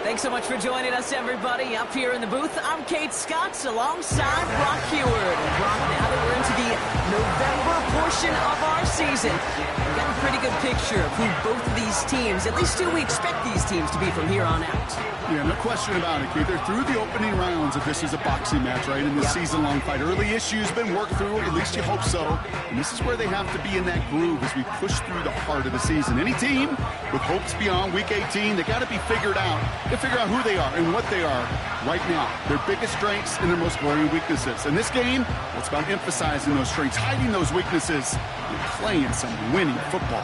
Thanks so much for joining us, everybody. Up here in the booth, I'm Kate Scott alongside Brock Heward. And Brock, now that we're into the November portion of our season, we've got a pretty good picture of who both of these teams, at least who we expect these teams to be from here on out. Yeah, no question about it, Kate. They're through the opening rounds if this is a boxing match, right? In this season-long fight. Early issues been worked through, at least you hope so. And this is where they have to be in that groove as we push through the heart of the season. Any team with hopes beyond Week 18, they got to be figured out. They figure out who they are and what they are right now. Their biggest strengths and their most glaring weaknesses. In this game, well, it's about emphasizing those strengths, hiding those weaknesses, and playing some winning football.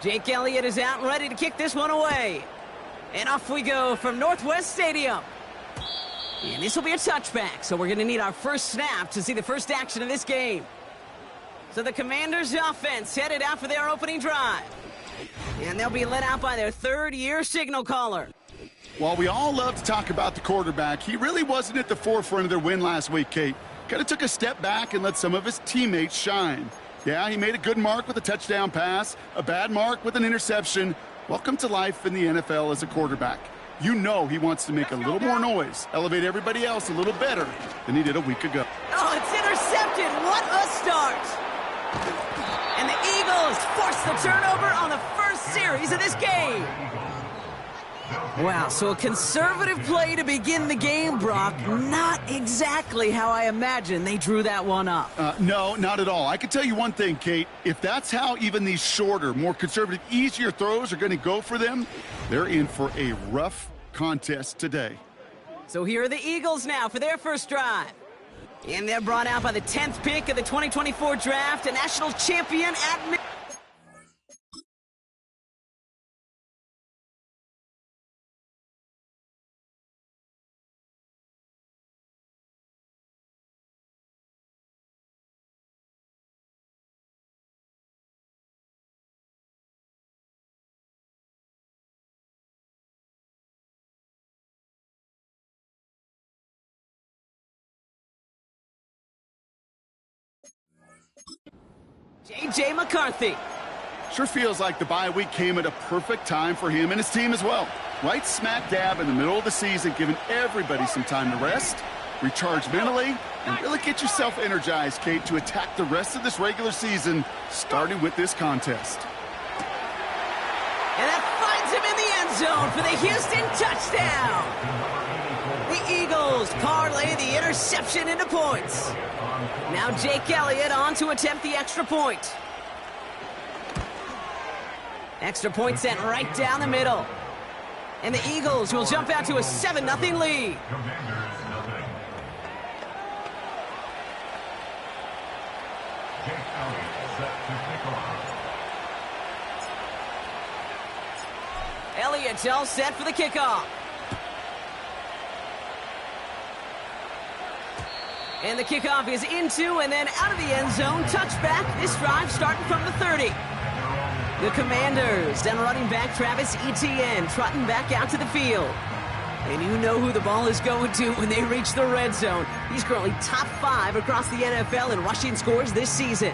Jake Elliott is out and ready to kick this one away. And off we go from Northwest Stadium. And this will be a touchback, so we're going to need our first snap to see the first action of this game. So the Commanders' offense headed out for their opening drive. And they'll be led out by their third-year signal caller. While we all love to talk about the quarterback, he really wasn't at the forefront of their win last week, Kate. Kind of took a step back and let some of his teammates shine. Yeah, he made a good mark with a touchdown pass, a bad mark with an interception. Welcome to life in the NFL as a quarterback. You know he wants to make a little more noise, elevate everybody else a little better than he did a week ago. Oh, it's intercepted. What a start. And the Eagles force the turnover on the first series of this game. Wow, so a conservative play to begin the game, Brock. Not exactly how I imagined they drew that one up. No, not at all. I can tell you one thing, Kate. If that's how even these shorter, more conservative, easier throws are going to go for them, they're in for a rough contest today. So here are the Eagles now for their first drive. And they're brought out by the 10th pick of the 2024 draft, a national champion at... J.J. McCarthy. Sure feels like the bye week came at a perfect time for him and his team as well. Right smack dab in the middle of the season, giving everybody some time to rest, recharge mentally, and really get yourself energized, Kate, to attack the rest of this regular season, starting with this contest. And that finds him in the end zone for the Houston touchdown. The Eagles parlay the interception into points. Now Jake Elliott on to attempt the extra point. Extra point sent right down the middle. And the Eagles will jump out to a 7-0 lead. Elliott's all set for the kickoff. And the kickoff is into and then out of the end zone. Touchback. This drive starting from the 30. The Commanders and running back Travis Etienne trotting back out to the field. And you know who the ball is going to when they reach the red zone. He's currently top 5 across the NFL in rushing scores this season.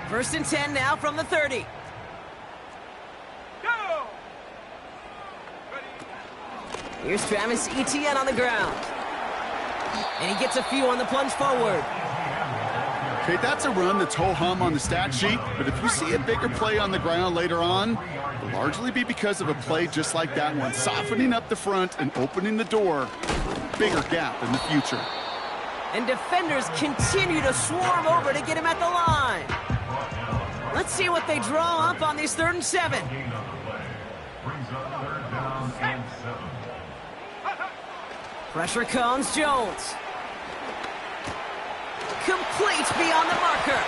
1st and 10 now from the 30. Go! Here's Travis Etienne on the ground. And he gets a few on the plunge forward. Okay, that's a run that's ho-hum on the stat sheet, but if you see a bigger play on the ground later on, it'll largely be because of a play just like that one, softening up the front and opening the door for a bigger gap in the future. And defenders continue to swarm over to get him at the line. Let's see what they draw up on these 3rd and 7. Pressure comes, Jones. Complete beyond the marker.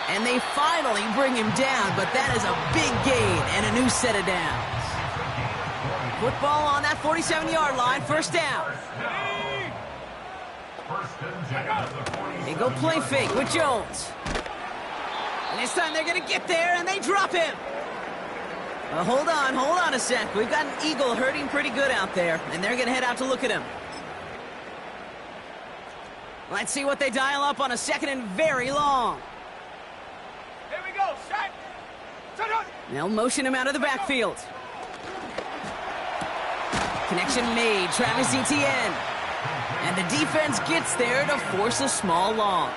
And they finally bring him down, but that is a big gain and a new set of downs. Football on that 47-yard line, 1st down. They go play fake with Jones. And this time they're going to get there, and they drop him. Hold on a sec. We've got an Eagle hurting pretty good out there, and they're going to head out to look at him. Let's see what they dial up on a 2nd and very long. Here we go, set. They'll motion him out of the backfield. Connection made, Travis Etienne. And the defense gets there to force a small loss.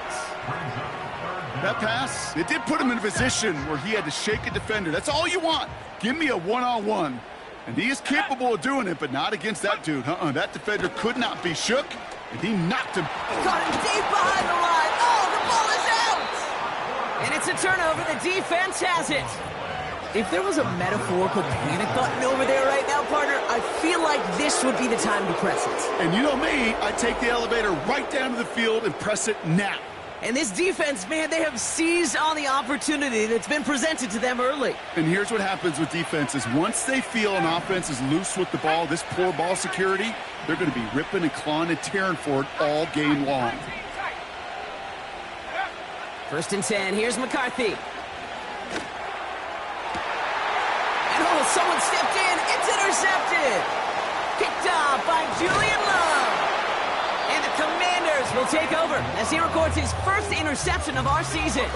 That pass, it did put him in a position where he had to shake a defender. That's all you want. Give me a one-on-one. And he is capable of doing it, but not against that dude. That defender could not be shook, and he knocked him. Caught him deep behind the line. Oh, the ball is out! And it's a turnover. The defense has it. If there was a metaphorical panic button over there right now, partner, I feel like this would be the time to press it. And you know me, I take the elevator right down to the field and press it now. And this defense, man, they have seized on the opportunity that's been presented to them early. And here's what happens with defenses. Once they feel an offense is loose with the ball, this poor ball security, they're going to be ripping and clawing and tearing for it all game long. 1st and 10. Here's McCarthy. And oh, someone stepped in. It's intercepted. Picked up by Julian Love. And the Commanders will take over as he records his 1st interception of our season.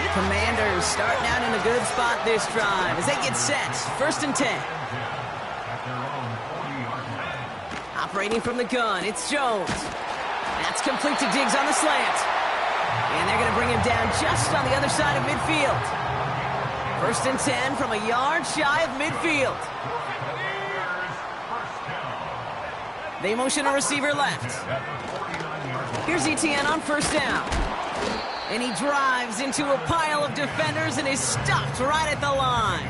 The Commanders starting out in a good spot this drive as they get set. 1st and 10. Operating from the gun, it's Jones. That's complete to Diggs on the slant. And they're going to bring him down just on the other side of midfield. 1st and 10 from a yard shy of midfield. They motion a receiver left. Here's Etienne on 1st down. And he drives into a pile of defenders and is stopped right at the line.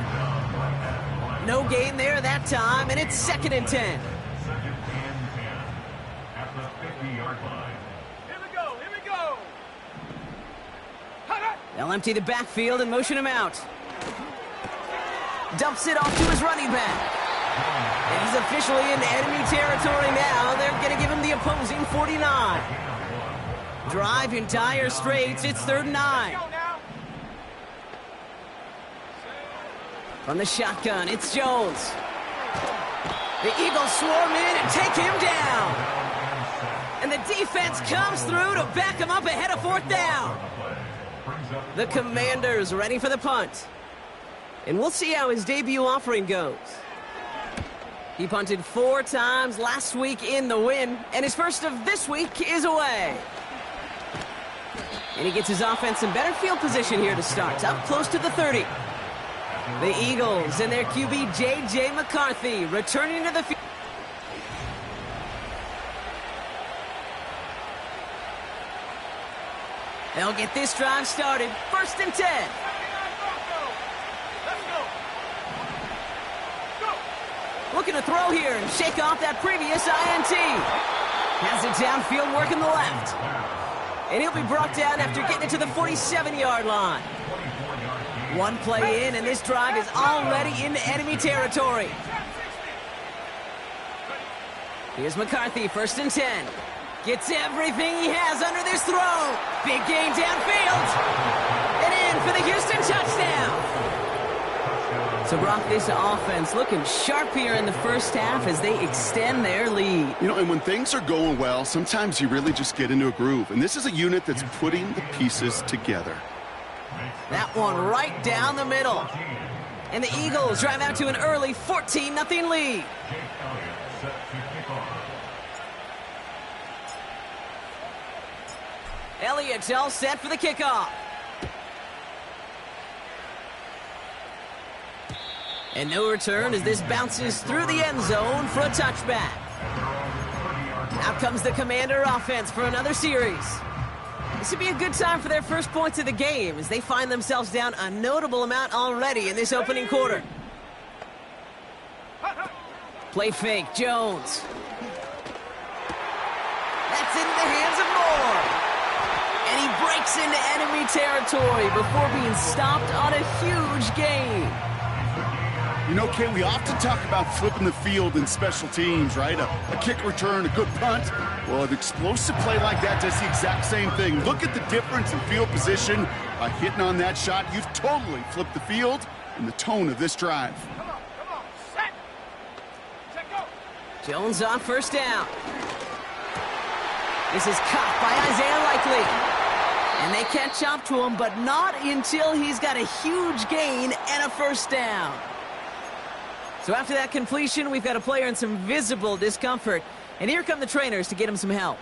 No gain there that time, and it's 2nd and 10. Here we go. They'll empty the backfield and motion him out. Dumps it off to his running back. And he's officially in enemy territory now. They're going to give him the opposing 49. Drive in dire straits. It's 3rd and 9. From the shotgun, it's Jones. The Eagles swarm in and take him down. And the defense comes through to back him up ahead of 4th down. The Commanders ready for the punt. And we'll see how his debut offering goes. He punted 4 times last week in the win, and his first of this week is away. And he gets his offense in better field position here to start, up close to the 30. The Eagles and their QB, J.J. McCarthy, returning to the field. They'll get this drive started. 1st and 10. Looking to throw here and shake off that previous INT. Has it downfield, working the left. And he'll be brought down after getting it to the 47-yard line. One play in, and this drive is already into enemy territory. Here's McCarthy, 1st and 10. Gets everything he has under this throw. Big gain downfield. And in for the Houston touchdown. So, Brock, this offense looking sharp here in the first half as they extend their lead. You know, and when things are going well, sometimes you really just get into a groove. And this is a unit that's putting the pieces together. That one right down the middle. And the Eagles drive out to an early 14-0 lead. Elliott's all set for the kickoff. And no return as this bounces through the end zone for a touchback. Out comes the Commander offense for another series. This would be a good time for their first points of the game as they find themselves down a notable amount already in this opening quarter. Play fake, Jones. That's into the hands of Moore. And he breaks into enemy territory before being stopped on a huge gain. You know, Kay, we often talk about flipping the field in special teams, right? A kick return, a good punt. Well, an explosive play like that does the exact same thing. Look at the difference in field position. By hitting on that shot, you've totally flipped the field and the tone of this drive. Come on, set. Check go. Jones on first down. This is caught by Isaiah Likely. And they catch up to him, but not until he's got a huge gain and a first down. So after that completion, we've got a player in some visible discomfort. And here come the trainers to get him some help.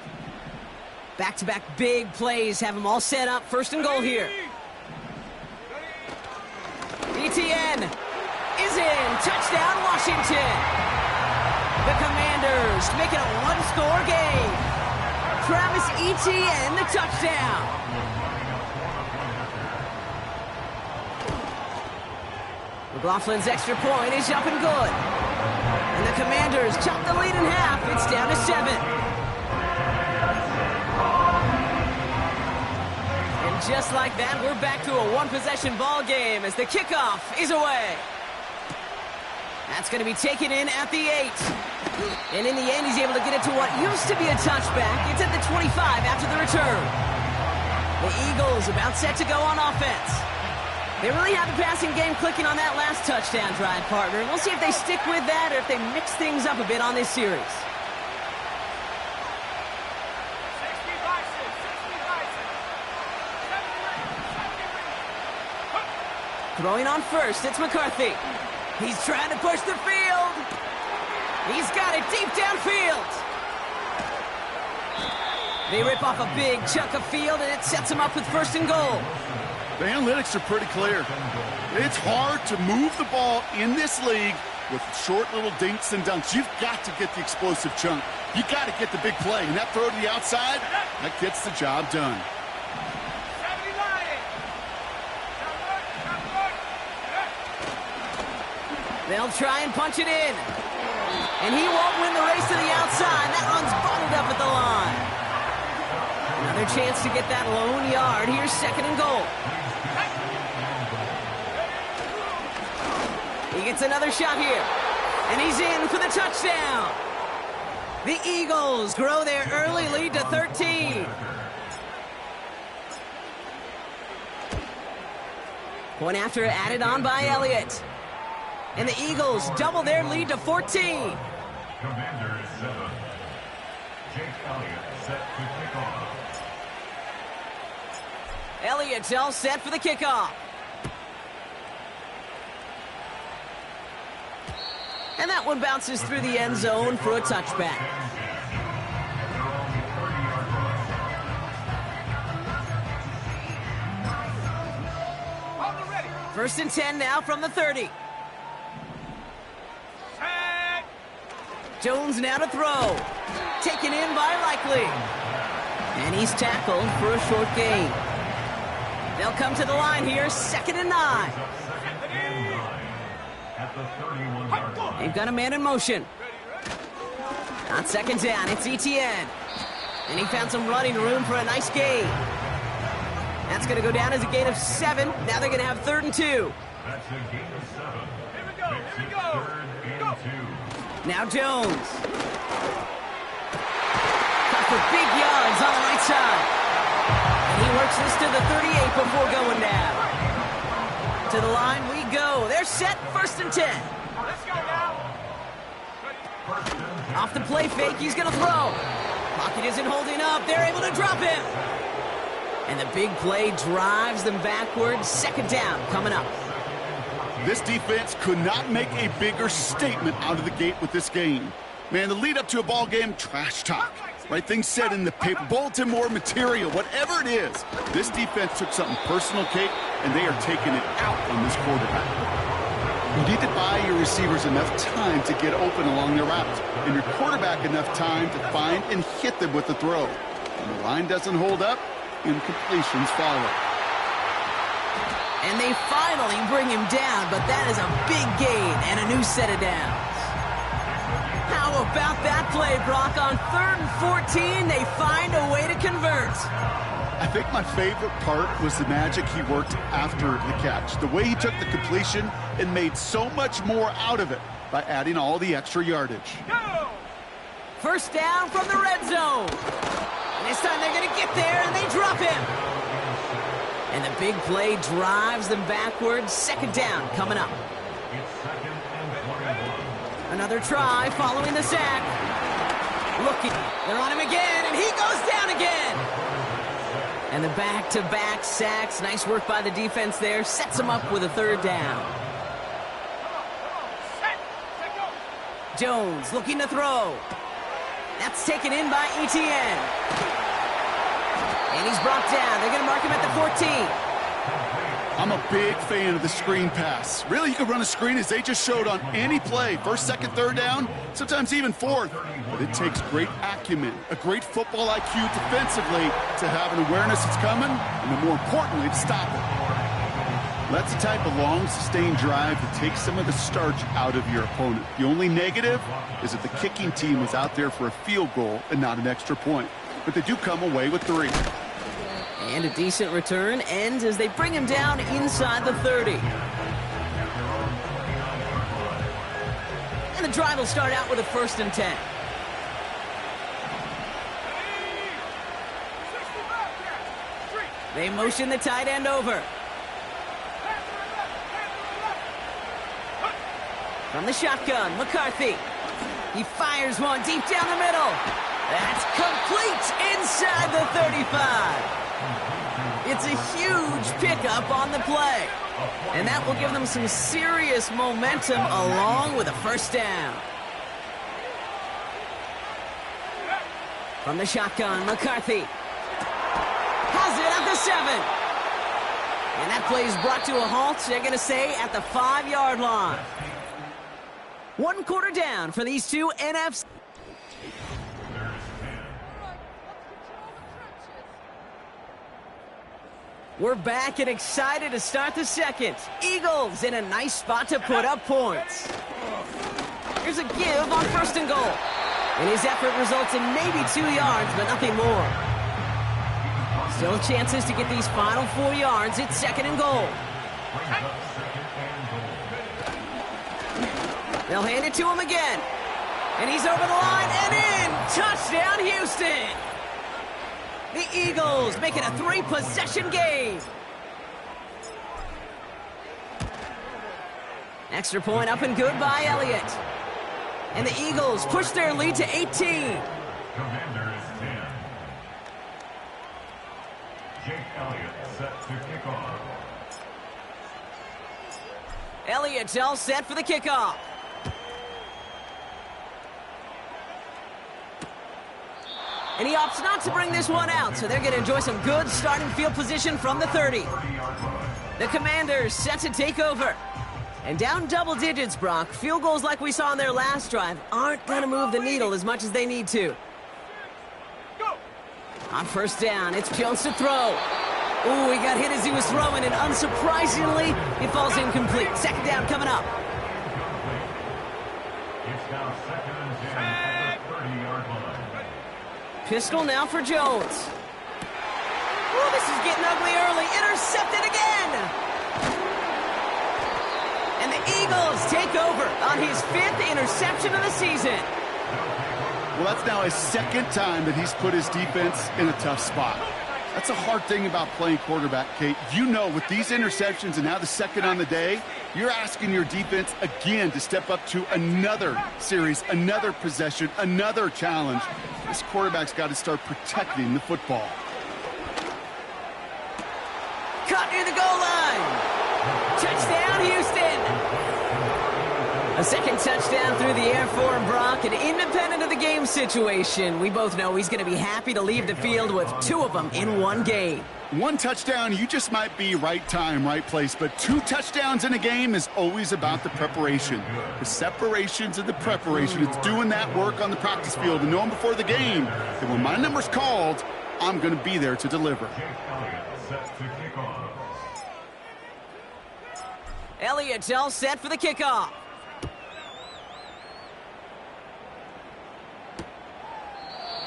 Back-to-back big plays have them all set up. First and goal here. Etienne is in. Touchdown, Washington. The Commanders make it a one-score game. Travis Etienne, the touchdown. McLaughlin's extra point is up and good. And the Commanders chop the lead in half. It's down to 7. And just like that, we're back to a one-possession ball game as the kickoff is away. That's going to be taken in at the 8. And in the end, he's able to get it to what used to be a touchback. It's at the 25 after the return. The Eagles about set to go on offense. They really have the passing game clicking on that last touchdown drive, partner. We'll see if they stick with that or if they mix things up a bit on this series. 60 Throwing on first, it's McCarthy. He's trying to push the field. He's got it deep downfield. They rip off a big chunk of field, and it sets them up with first and goal. The analytics are pretty clear. It's hard to move the ball in this league with short little dinks and dunks. You've got to get the explosive chunk. You got to get the big play. And that throw to the outside, that gets the job done. They'll try and punch it in. And he won't win the race to the outside. That one's bottled up at the line. Another chance to get that lone yard. Here's second and goal. He gets another shot here. And he's in for the touchdown. The Eagles grow their early lead to 13. Point after added on by Elliott. And the Eagles double their lead to 14. Commanders 7. Jake Elliott set to kick off. Elliott's all set for the kickoff. And that one bounces through the end zone for a touchback. First and 10 now from the 30. Jones now to throw. Taken in by Likely. And he's tackled for a short gain. They'll come to the line here, 2nd and 9. They've got a man in motion. On second down, it's Etienne. And he found some running room for a nice gain. That's going to go down as a gain of 7. Now they're going to have 3rd and 2. That's a gain of 7. Here we go. 3rd and 2. Now Jones. Got for big yards on the right side. And he works this to the 38 before going down. To the line we go. They're set, 1st and 10. Let's go now. Off the play fake, he's going to throw. Pocket isn't holding up. They're able to drop him. And the big play drives them backwards. 2nd down coming up. This defense could not make a bigger statement out of the gate with this game. Man, the lead up to a ball game, trash talk. Right, things said in the paper, bulletin board material, whatever it is. This defense took something personal, Kate, and they are taking it out on this quarterback. You need to buy your receivers enough time to get open along their routes, and your quarterback enough time to find and hit them with the throw. When the line doesn't hold up, incompletions follow. And they finally bring him down, but that is a big gain and a new set of downs. How about that play, Brock? On 3rd and 14, they find a way to convert. I think my favorite part was the magic he worked after the catch. The way he took the completion and made so much more out of it by adding all the extra yardage. Go! 1st down from the red zone. And this time they're going to get there, and they drop him. And the big play drives them backwards. 2nd down coming up. Another try following the sack. Looking. They're on him again, and he goes down again. And the back-to-back sacks. Nice work by the defense there. Sets him up with a 3rd down. Set, go! Jones looking to throw. That's taken in by Etienne. And he's brought down. They're going to mark him at the 14. I'm a big fan of the screen pass. Really, you can run a screen as they just showed on any play. 1st, 2nd, 3rd down, sometimes even 4th. But it takes great acumen, a great football IQ defensively to have an awareness it's coming, and then more importantly, to stop it. That's the type of long, sustained drive that takes some of the starch out of your opponent. The only negative is that the kicking team is out there for a field goal and not an extra point. But they do come away with 3. And a decent return ends as they bring him down inside the 30. And the drive will start out with a 1st and 10. They motion the tight end over. From the shotgun, McCarthy. He fires one deep down the middle. That's complete inside the 35. It's a huge pickup on the play. And that will give them some serious momentum along with a 1st down. From the shotgun, McCarthy has it at the 7. And that play is brought to a halt, they're going to say, at the 5-yard line. 1 quarter down for these two NFC. We're back and excited to start the 2nd. Eagles in a nice spot to put up points. Here's a give on 1st and goal. And his effort results in maybe 2 yards, but nothing more. Still chances to get these final 4 yards. It's 2nd and goal. They'll hand it to him again. And he's over the line and in. Touchdown, Houston. The Eagles make it a 3-possession game. Extra point up and good by Elliott. And the Eagles push their lead to 18. Commanders 10. Jake Elliott set to kick off. Elliott's all set for the kickoff. And he opts not to bring this one out, so they're going to enjoy some good starting field position from the 30. The Commanders set to take over. And down double digits, Brock. Field goals like we saw on their last drive aren't going to move the needle as much as they need to. On 1st down, it's Jones to throw. Ooh, he got hit as he was throwing, and unsurprisingly, he falls incomplete. 2nd down coming up. It's now 2nd and 10 at the 30-yard line. Pistol now for Jones. Ooh, this is getting ugly early. Intercepted again. And the Eagles take over on his 5th interception of the season. Well, that's now his 2nd time that he's put his defense in a tough spot. That's a hard thing about playing quarterback, Kate. You know, with these interceptions and now the second on the day, you're asking your defense again to step up to another series, another possession, another challenge. This quarterback's got to start protecting the football. Caught near the goal line. Touchdown, Houston. A second touchdown through the air for him, Brock, and independent of the game situation, we both know he's going to be happy to leave the field with 2 of them in one game. 1 touchdown, you just might be right time, right place, but 2 touchdowns in a game is always about the preparation. The separations and the preparation. It's doing that work on the practice field and knowing before the game that when my number's called, I'm going to be there to deliver. Elliott's all set for the kickoff.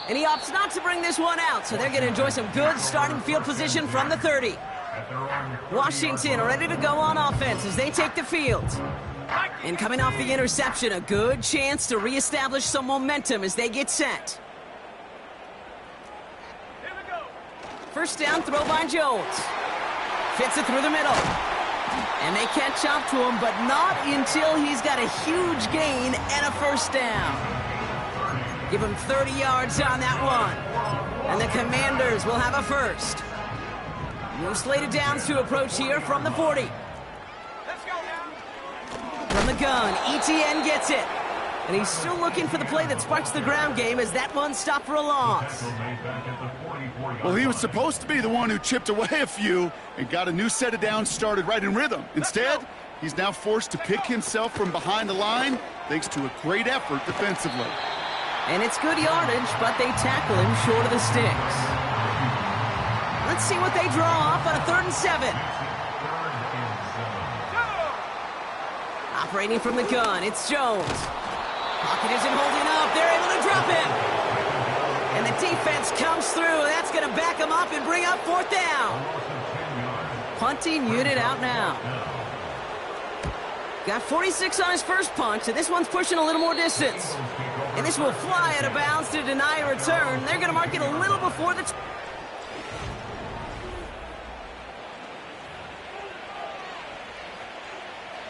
And he opts not to bring this one out, so they're going to enjoy some good starting field position from the 30. Washington ready to go on offense as they take the field. And coming off the interception, a good chance to reestablish some momentum as they get set. First down throw by Jones. Fits it through the middle. And they catch up to him, but not until he's got a huge gain and a first down. Give him 30 yards on that one. And the Commanders will have a first. New slated downs to approach here from the 40. Let's go now. From the gun, ETN gets it. And he's still looking for the play that sparks the ground game as that one stopped for a loss. Well, he was supposed to be the one who chipped away a few and got a new set of downs started right in rhythm. Instead, he's now forced to pick himself from behind the line thanks to a great effort defensively. And it's good yardage, but they tackle him short of the sticks. Let's see what they draw up on a 3rd and 7. Operating from the gun, it's Jones. Pocket isn't holding up. They're able to drop him. And the defense comes through. That's going to back him up and bring up 4th down. Punting unit out now. Got 46 on his first punch, and this one's pushing a little more distance. And this will fly out of bounds to deny a return. They're going to mark it a little before the...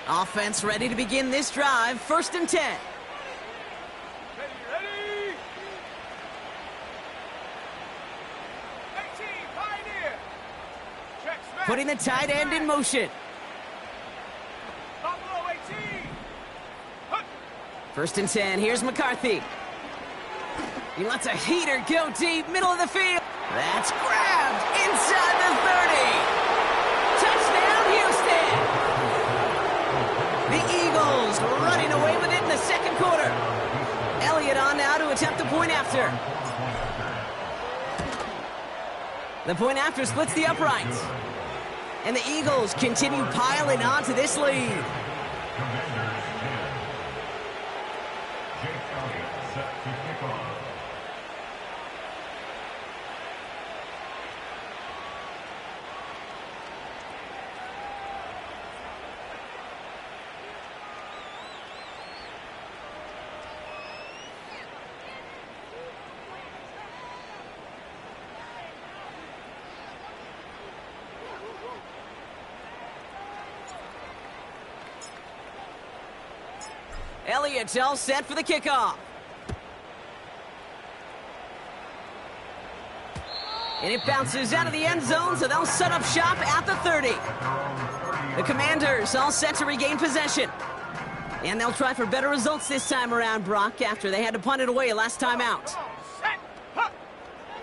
Offense ready to begin this drive. 1st and 10. Ready. 18, pioneer. Check smash. Putting the tight end in motion. Buffalo 18. Hunt. 1st and 10. Here's McCarthy. He lets a heater go deep, middle of the field. That's grabbed inside the 30. Touchdown, Houston. The Eagles running away with it in the 2nd quarter. Elliott on now to attempt the point after. The point after splits the uprights. And the Eagles continue piling on to this lead. Elliott's all set for the kickoff. And it bounces out of the end zone, so they'll set up shop at the 30. The Commanders all set to regain possession. And they'll try for better results this time around, Brock, after they had to punt it away last time out. Set. Hunt.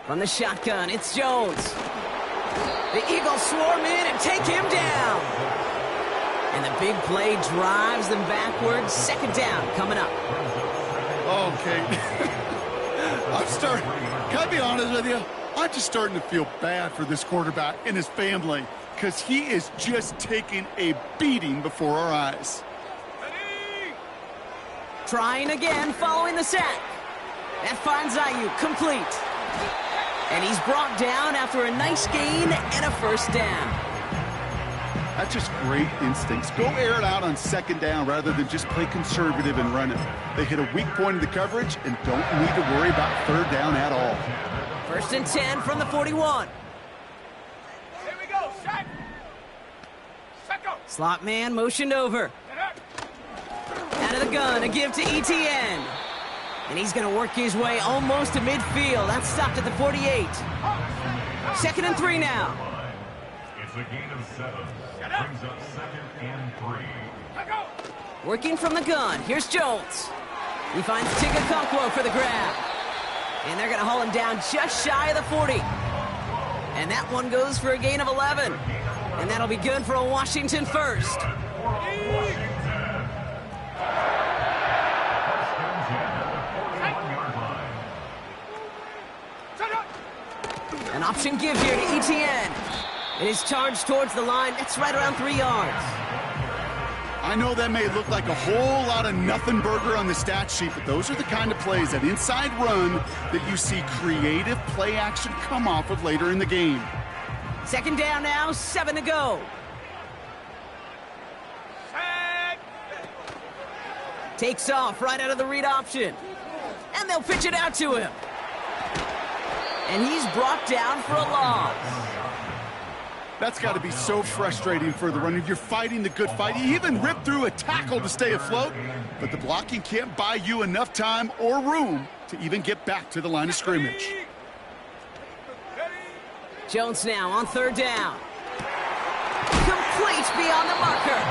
From the shotgun, it's Jones. The Eagles swarm in and take him down. And the big play drives them backwards. 2nd down coming up. Okay. Can I be honest with you? I'm just starting to feel bad for this quarterback and his family because he is just taking a beating before our eyes. Ready. Trying again following the sack. That finds Ayuk complete. And he's brought down after a nice gain and a 1st down. That's just great instincts. Go air it out on 2nd down rather than just play conservative and run it. They hit a weak point in the coverage and don't need to worry about 3rd down at all. 1st and 10 from the 41. Slot man motioned over. Out of the gun, a give to ETN. And he's going to work his way almost to midfield. That's stopped at the 48. 2nd and 3 now. It's a gain of 7. Brings up 2nd and 3. Working from the gun. Here's Jones. He finds Tigga Conquo for the grab. And they're going to haul him down just shy of the 40. And that one goes for a gain of 11. And that'll be good for a Washington first. An option give here to ETN. It is charged towards the line. That's right around 3 yards. I know that may look like a whole lot of nothing burger on the stat sheet, but those are the kind of plays, that inside run, that you see creative play action come off of later in the game. 2nd down now, 7 to go. Takes off right out of the read option. And they'll pitch it out to him. And he's brought down for a loss. That's got to be so frustrating for the runner. You're fighting the good fight. You even rip through a tackle to stay afloat, but the blocking can't buy you enough time or room to even get back to the line of scrimmage. Jones now on 3rd down. Complete beyond the marker.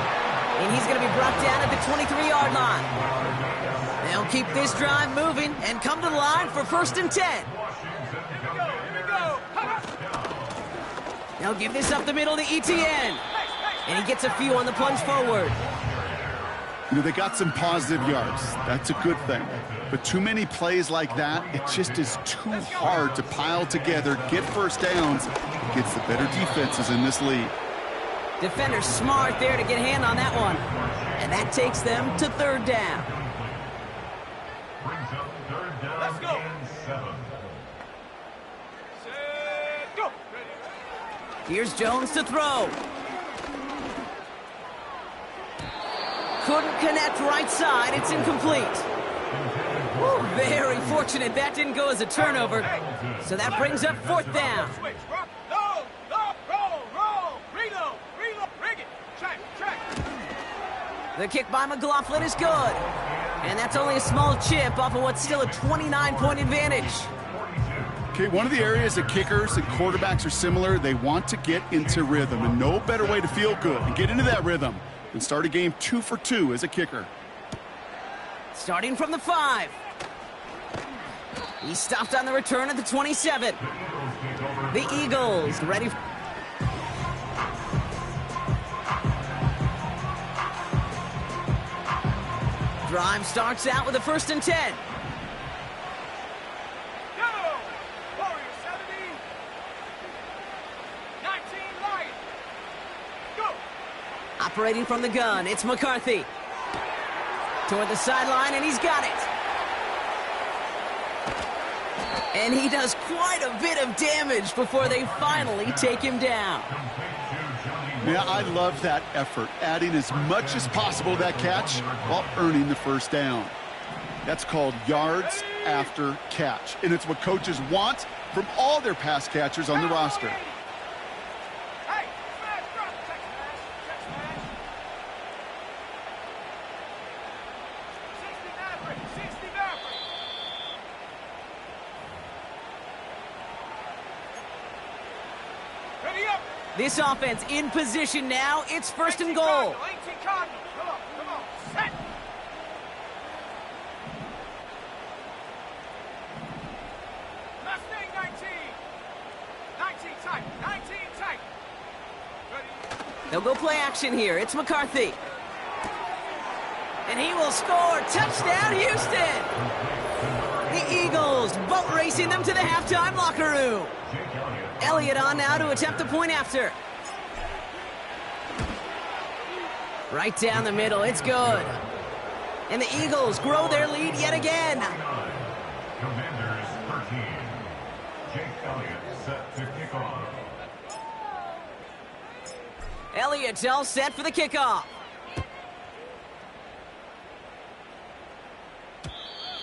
And he's going to be brought down at the 23-yard line. They'll keep this drive moving and come to the line for 1st and 10. They'll give this up the middle to ETN. And he gets a few on the plunge forward. You know, they got some positive yards. That's a good thing. But too many plays like that, it just is too hard to pile together, get first downs against the better defenses in this league. Defender smart there to get a hand on that one. And that takes them to 3rd down. Brings up 3rd down Let's go. and 7. Set, go. Here's Jones to throw. Couldn't connect right side. It's incomplete. Woo, very fortunate that didn't go as a turnover. So that brings up 4th down. Switch, rock, low, roll, reload, bring it, check. The kick by McLaughlin is good. And that's only a small chip off of what's still a 29-point advantage. Okay, one of the areas that kickers and quarterbacks are similar, they want to get into rhythm, and no better way to feel good and get into that rhythm than start a game 2 for 2 as a kicker. Starting from the 5. He stopped on the return at the 27. The Eagles ready. Drive starts out with a 1st and 10. Operating from the gun, it's McCarthy. Toward the sideline, and he's got it. And he does quite a bit of damage before they finally take him down. Yeah, I love that effort, adding as much as possible to that catch while earning the 1st down. That's called yards after catch, and it's what coaches want from all their pass catchers on the roster. This offense in position now. It's 1st and goal. Come on, set. Mustang 19 tight. Ready. They'll go play action here. It's McCarthy. And he will score. Touchdown, Houston. The Eagles boat racing them to the halftime locker room. Elliott on now to attempt the point after. Right down the middle. It's good. And the Eagles grow their lead yet again. Commanders 13. Jake Elliott set to kick off. Elliott's all set for the kickoff.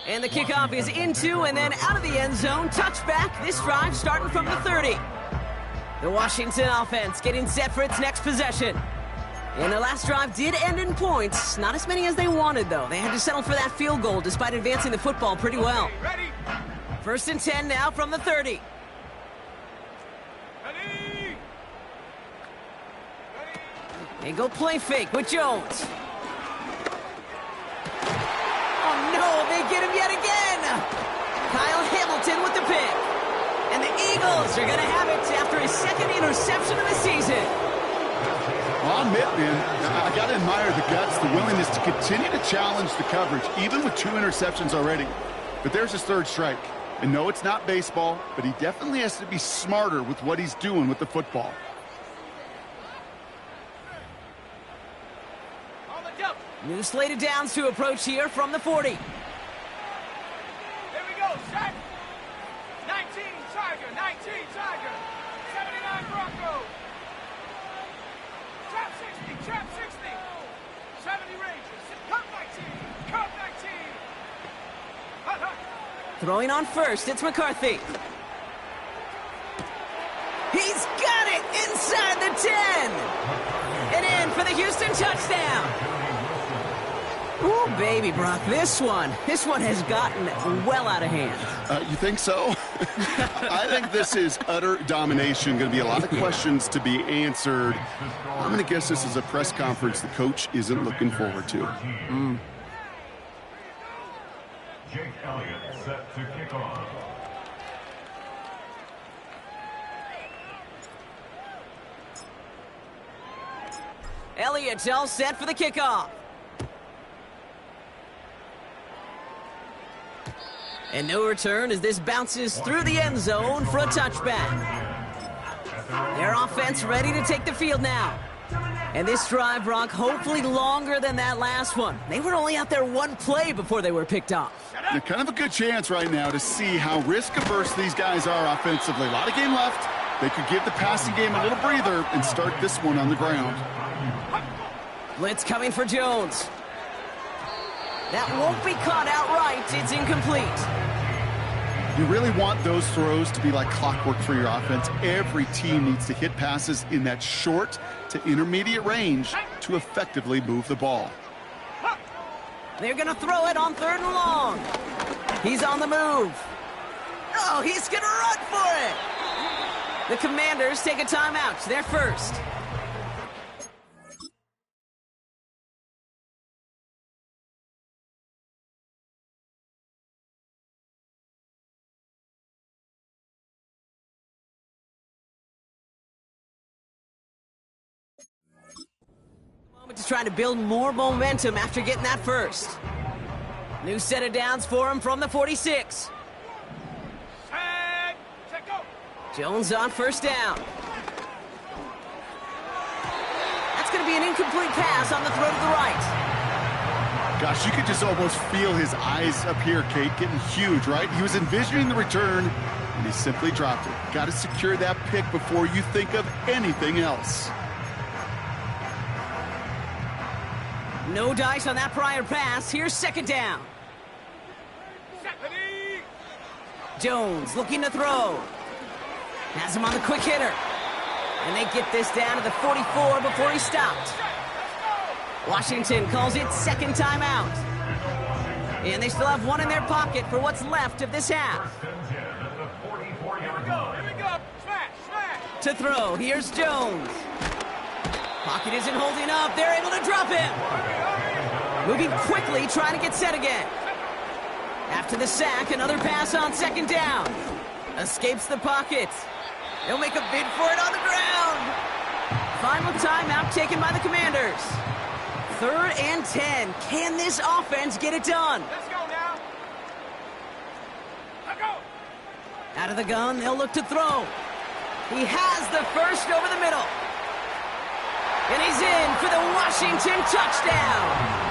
And the kickoff is into and then out of the end zone. Touchback. This drive starting from the 30. The Washington offense getting set for its next possession. And their last drive did end in points. Not as many as they wanted, though. They had to settle for that field goal despite advancing the football pretty well. Ready? First and 10 now from the 30. Ready? They go play fake with Jones. Oh, no, they get him yet again. Kyle Hamilton with the pick. And the Eagles are going to have it after his second interception of the season. Well, I'll admit, man, I got to admire the guts, the willingness to continue to challenge the coverage, even with 2 interceptions already. But there's his third strike. And no, it's not baseball, but he definitely has to be smarter with what he's doing with the football. On the jump. New slated downs to approach here from the 40. Here we go. Set. 19 Tiger. 19 Tiger. 79 Broncos. Trap 60. Trap 60. 70 Rangers. Cup 19. Cup 19. Hut, hut. Throwing on first, it's McCarthy. He's got it inside the 10. And in for the Houston touchdown. Ooh, baby, Brock, this one has gotten well out of hand. You think so? I think this is utter domination. Going to be a lot of questions to be answered. I'm going to guess this is a press conference the coach isn't looking forward to. Jake Elliott set to kick off. Elliott's all set for the kickoff. And no return as this bounces through the end zone for a touchback. Their offense ready to take the field now. And this drive, Brock, hopefully longer than that last one. They were only out there one play before they were picked off. Now, kind of a good chance right now to see how risk-averse these guys are offensively. A lot of game left. They could give the passing game a little breather and start this one on the ground. Blitz coming for Jones. That won't be caught outright. It's incomplete. You really want those throws to be like clockwork for your offense. Every team needs to hit passes in that short to intermediate range to effectively move the ball. They're going to throw it on 3rd and long. He's on the move. Oh, he's going to run for it. The Commanders take a timeout. They're first. To try to build more momentum after getting that first. New set of downs for him from the 46. Set. Set, go. Jones on first down. That's going to be an incomplete pass on the throw to the right. Gosh, you could just almost feel his eyes up here, Kate, getting huge, right? He was envisioning the return, and he simply dropped it. Got to secure that pick before you think of anything else. No dice on that prior pass. Here's 2nd down. Ready. Jones looking to throw. Has him on the quick hitter. And they get this down to the 44 before he stopped. Washington calls it 2nd timeout. And they still have one in their pocket for what's left of this half. Here we go. Smash. Smash. To throw, here's Jones. Pocket isn't holding up. They're able to drop him. Moving quickly, trying to get set again. After the sack, another pass on 2nd down. Escapes the pocket. They'll make a bid for it on the ground. Final timeout taken by the Commanders. 3rd and 10. Can this offense get it done? Let's go now. Let's go. Out of the gun, they'll look to throw. He has the first over the middle. And he's in for the Washington touchdown.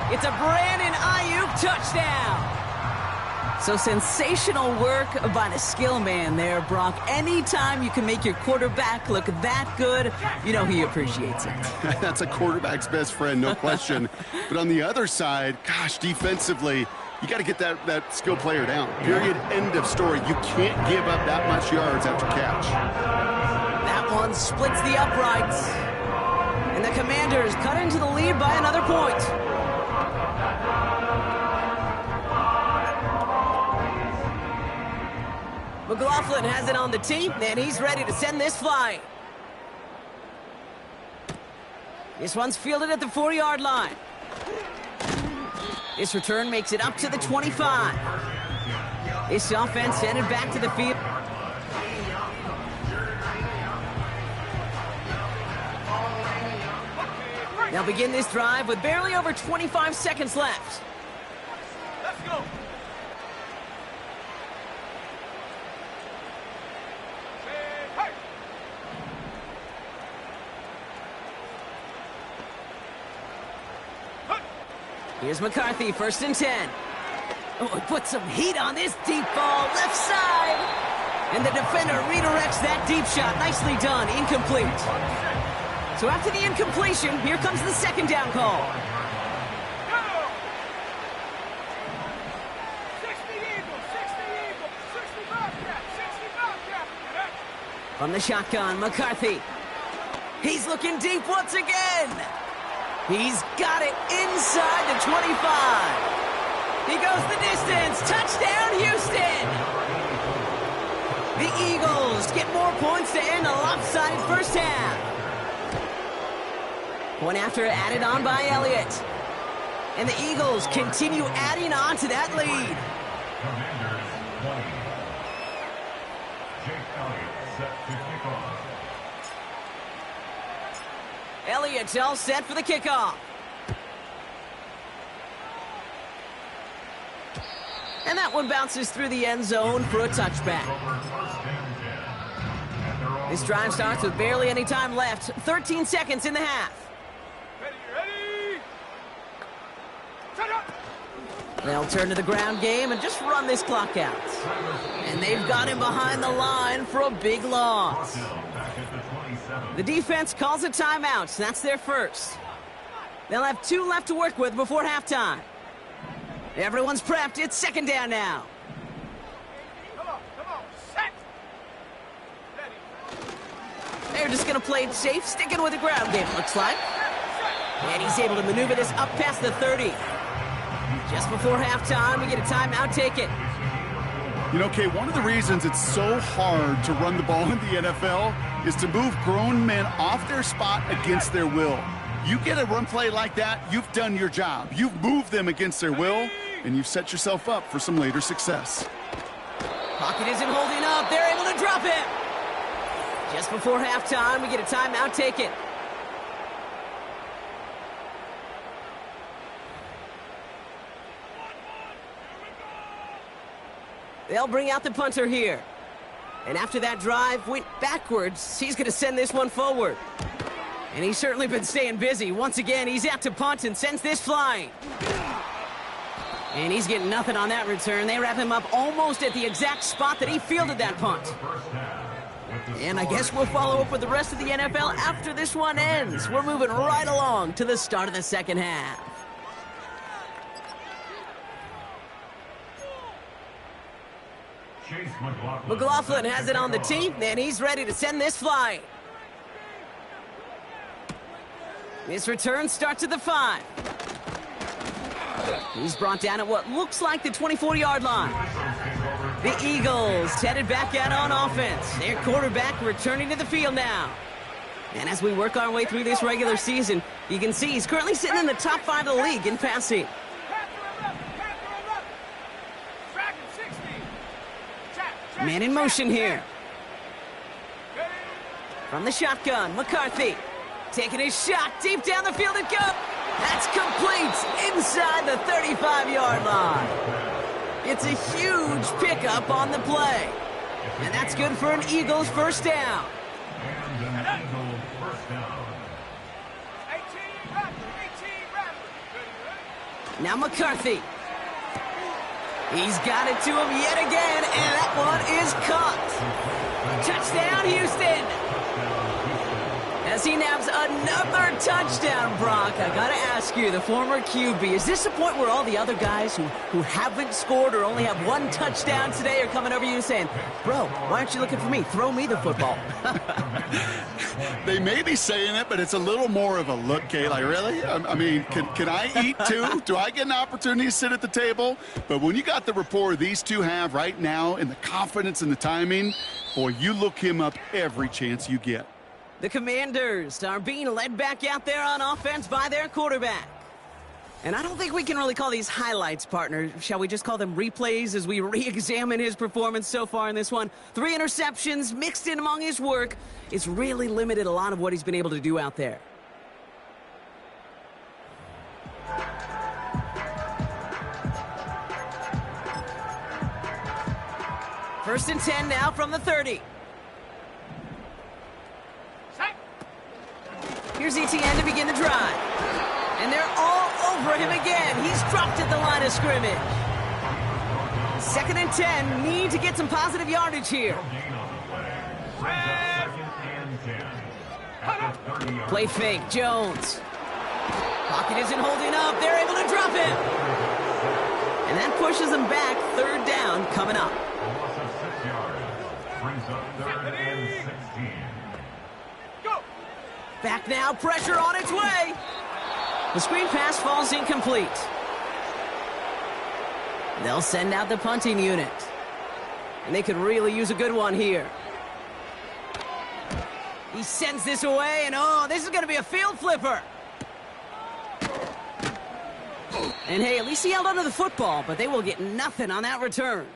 It's a Brandon Ayuk touchdown. So sensational work by the skill man there, Brock. Anytime you can make your quarterback look that good, you know he appreciates it. That's a quarterback's best friend, no question. But on the other side, gosh, defensively, you got to get that skill player down. Period. End of story. You can't give up that much yards after catch. That one splits the uprights. And the Commanders cut into the lead by another point. McLaughlin has it on the tee, and he's ready to send this flying. This one's fielded at the 4-yard line. This return makes it up to the 25. This offense headed back to the field. They'll begin this drive with barely over 25 seconds left. Let's go. Hey. Here's McCarthy, 1st and 10. Oh, he put some heat on this deep ball, left side. And the defender redirects that deep shot. Nicely done, incomplete. So after the incompletion, here comes the 2nd down call. Go. 60 Eagles, 65 cap, 65 cap. From the shotgun, McCarthy. He's looking deep once again. He's got it inside the 25. He goes the distance. Touchdown, Houston. The Eagles get more points to end a lopsided first half. Point after added on by Elliott. And the Eagles continue adding on to that lead. Commanders 20. Jake Elliott set to kick off. Elliott's all set for the kickoff. And that one bounces through the end zone for a touchback. This drive starts with barely any time left. 13 seconds in the half. Ready. Set up. They'll turn to the ground game and just run this clock out. And they've got him behind the line for a big loss. The defense calls a timeout. That's their first. They'll have 2 left to work with before halftime. Everyone's prepped. It's 2nd down now. Come on. Set. Ready. They're just going to play it safe, sticking with the ground game, looks like. And he's able to maneuver this up past the 30. Just before halftime, we get a timeout taken. You know, Kay, one of the reasons it's so hard to run the ball in the NFL is to move grown men off their spot against their will. You get a run play like that, you've done your job. You've moved them against their will, and you've set yourself up for some later success. Pocket isn't holding up. They're able to drop it. Just before halftime, we get a timeout taken. They'll bring out the punter here. And after that drive went backwards, he's going to send this one forward. And he's certainly been staying busy. Once again, he's out to punt and sends this flying. And he's getting nothing on that return. They wrap him up almost at the exact spot that he fielded that punt. And I guess we'll follow up with the rest of the NFL after this one ends. We're moving right along to the start of the second half. McLaughlin has it on the tee, and he's ready to send this flying. This return starts at the 5. He's brought down at what looks like the 24-yard line. The Eagles headed back out on offense. Their quarterback returning to the field now. And as we work our way through this regular season, you can see he's currently sitting in the top 5 of the league in passing. Man in motion here. From the shotgun, McCarthy taking his shot deep down the field and go. That's complete inside the 35-yard line. It's a huge pickup on the play. And that's good for an Eagles first down. And an Eagles first down. 18 Raptors. Now McCarthy. He's got it to him yet again, and that one is caught. Touchdown, Houston. As he naps another touchdown, Brock. I got to ask you, the former QB, is this the point where all the other guys who haven't scored or only have one touchdown today are coming over you saying, bro, why aren't you looking for me? Throw me the football. They may be saying it, but it's a little more of a look, Kay. Like, really? I mean, can I eat too? Do I get an opportunity to sit at the table? But when you got the rapport these two have right now and the confidence and the timing, boy, you look him up every chance you get. The Commanders are being led back out there on offense by their quarterback. And I don't think we can really call these highlights, partner. Shall we just call them replays as we re-examine his performance so far in this one? 3 interceptions mixed in among his work. It's really limited a lot of what he's been able to do out there. First and 10 now from the 30. Here's ETN to begin the drive. And they're all over him again. He's dropped at the line of scrimmage. 2nd and 10. Need to get some positive yardage here. Play fake. Jones. Pocket isn't holding up. They're able to drop him. And that pushes them back. 3rd down coming up. A loss of 6 yards. Brings up 3rd and 16. Back now, pressure on its way. The screen pass falls incomplete. They'll send out the punting unit. And they could really use a good one here. He sends this away, and oh, this is going to be a field flipper. And hey, at least he held onto the football, but they will get nothing on that return.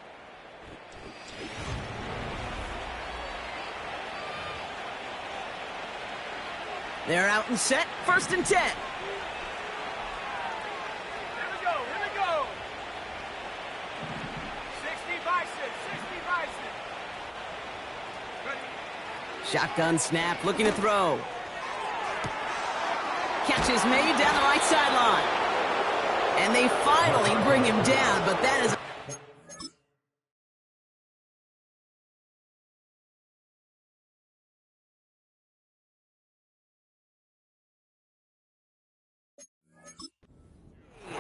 They're out and set. 1st and 10. Here we go. 60 by 6. Shotgun snap, looking to throw. Catch is made down the right sideline. And they finally bring him down, but that is...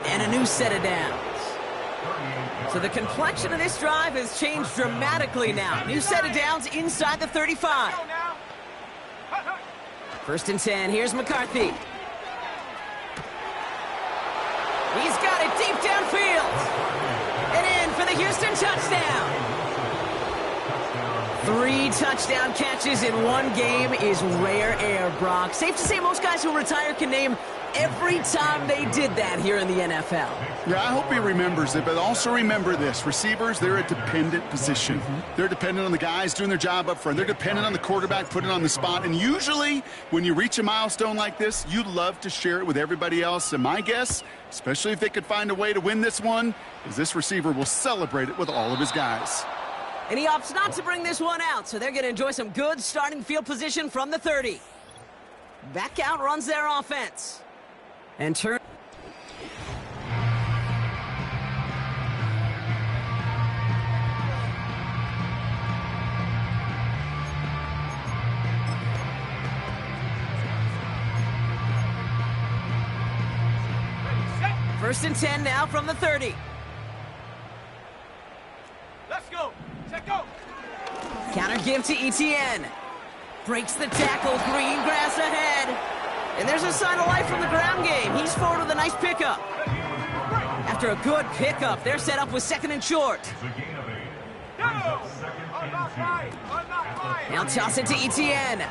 and a new set of downs. So the complexion of this drive has changed dramatically now. New set of downs inside the 35. 1st and 10. Here's McCarthy. He's got it deep downfield. And in for the Houston touchdown. 3 touchdown catches in one game is rare air, Brock. Safe to say most guys who retire can name every time they did that here in the NFL. Yeah, I hope he remembers it, but also remember this. Receivers, they're a dependent position. They're dependent on the guys doing their job up front. They're dependent on the quarterback putting it on the spot. And usually, when you reach a milestone like this, you love to share it with everybody else. And my guess, especially if they could find a way to win this one, is this receiver will celebrate it with all of his guys. And he opts not to bring this one out, so they're going to enjoy some good starting field position from the 30. Back out runs their offense. And turn. First and 10 now from the 30. Let's go. Set go. Counter give to ETN. Breaks the tackle. Green grass ahead. And there's a sign of life from the ground game. He's forward with a nice pickup. After a good pickup, they're set up with 2nd and short. Now toss it to ETN.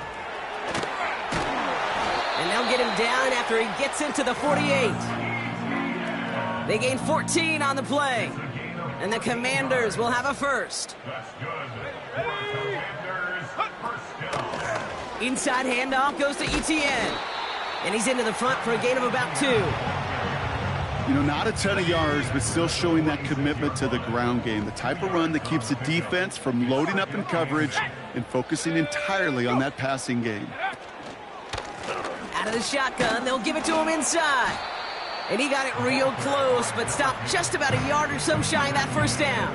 And they'll get him down after he gets into the 48. They gain 14 on the play. And the Commanders will have a first. Inside handoff goes to ETN. And he's into the front for a gain of about 2. You know, not a ton of yards, but still showing that commitment to the ground game. The type of run that keeps the defense from loading up in coverage and focusing entirely on that passing game. Out of the shotgun, they'll give it to him inside. And he got it real close, but stopped just about a yard or so shy of that first down.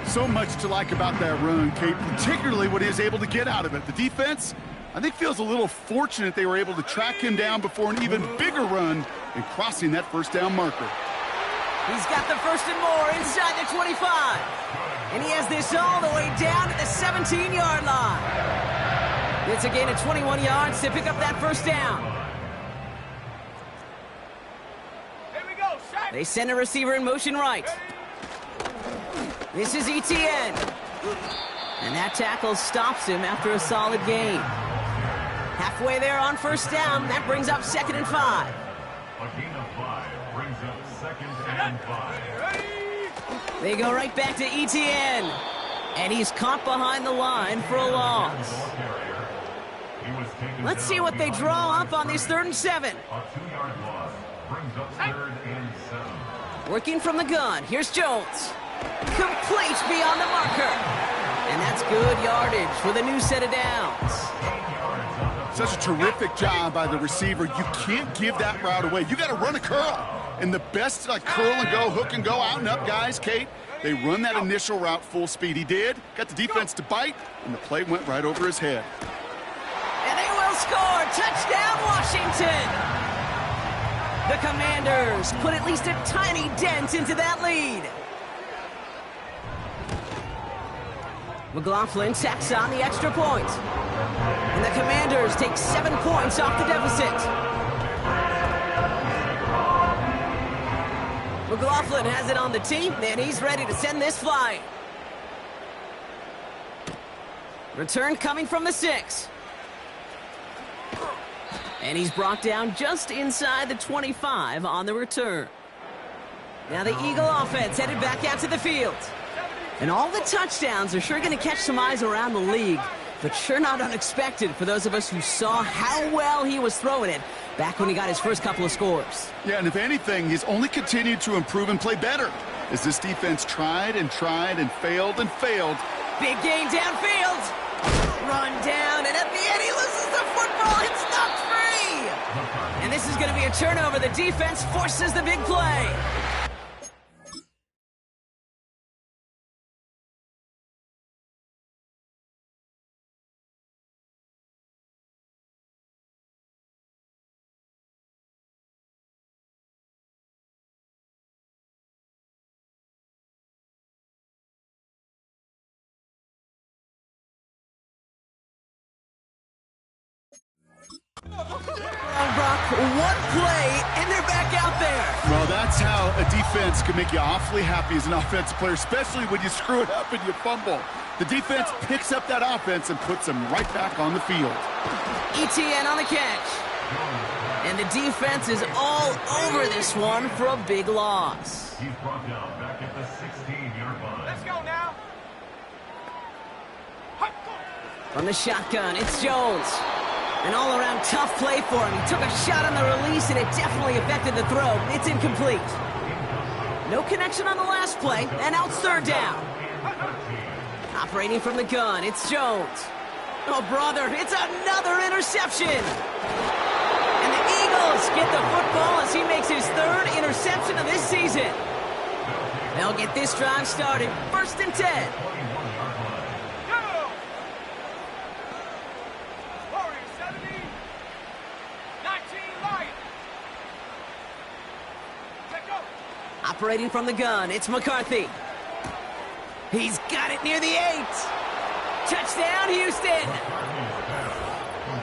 So much to like about that run, Kate, particularly what he was able to get out of it. The defense, I think, feels a little fortunate they were able to track him down before an even bigger run and crossing that first down marker. He's got the first and more inside the 25. And he has this all the way down to the 17-yard line. It's a gain of 21 yards to pick up that first down. They send a receiver in motion right. This is ETN. And that tackle stops him after a solid gain. Halfway there on first down, that brings up 2nd and 5. A gain of 5 brings up 2nd and 5. They go right back to ETN. And he's caught behind the line for a loss. Let's see what they draw up on this 3rd and 7. A 2-yard loss brings up 3rd and 7. Working from the gun, here's Jones. Complete beyond the marker. And that's good yardage for the new set of downs. Such a terrific job by the receiver. You can't give that route away. You got to run a curl. And the best curl and go, hook and go, out and up guys, Kate, they run that initial route full speed. He did. Got the defense to bite, and the play went right over his head. And they will score. Touchdown, Washington. The Commanders put at least a tiny dent into that lead. McLaughlin tacks on the extra point. And the Commanders take 7 points off the deficit. McLaughlin has it on the tee, and he's ready to send this flying. Return coming from the 6. And he's brought down just inside the 25 on the return. Now the Eagle offense headed back out to the field. And all the touchdowns are sure going to catch some eyes around the league, but sure not unexpected for those of us who saw how well he was throwing it back when he got his first couple of scores. Yeah, and if anything, he's only continued to improve and play better as this defense tried and failed and failed. Big gain downfield. Run down, and at the end he loses the football. It's knocked free. And this is going to be a turnover. The defense forces the big play. Brock, one play, and they're back out there. Well, that's how a defense can make you awfully happy as an offensive player, especially when you screw it up and you fumble. The defense picks up that offense and puts them right back on the field. ETN on the catch. And the defense is all over this one for a big loss. He's brought down back at the 16-yard line. Let's go now. From the shotgun, it's Jones. An all-around tough play for him. He took a shot on the release, and it definitely affected the throw. It's incomplete. No connection on the last play, and out 3rd down. Operating from the gun, it's Jones. Oh, brother, it's another interception. And the Eagles get the football as he makes his 3rd interception of this season. They'll get this drive started. 1st and 10. Operating from the gun, it's McCarthy. He's got it near the 8. Touchdown, Houston.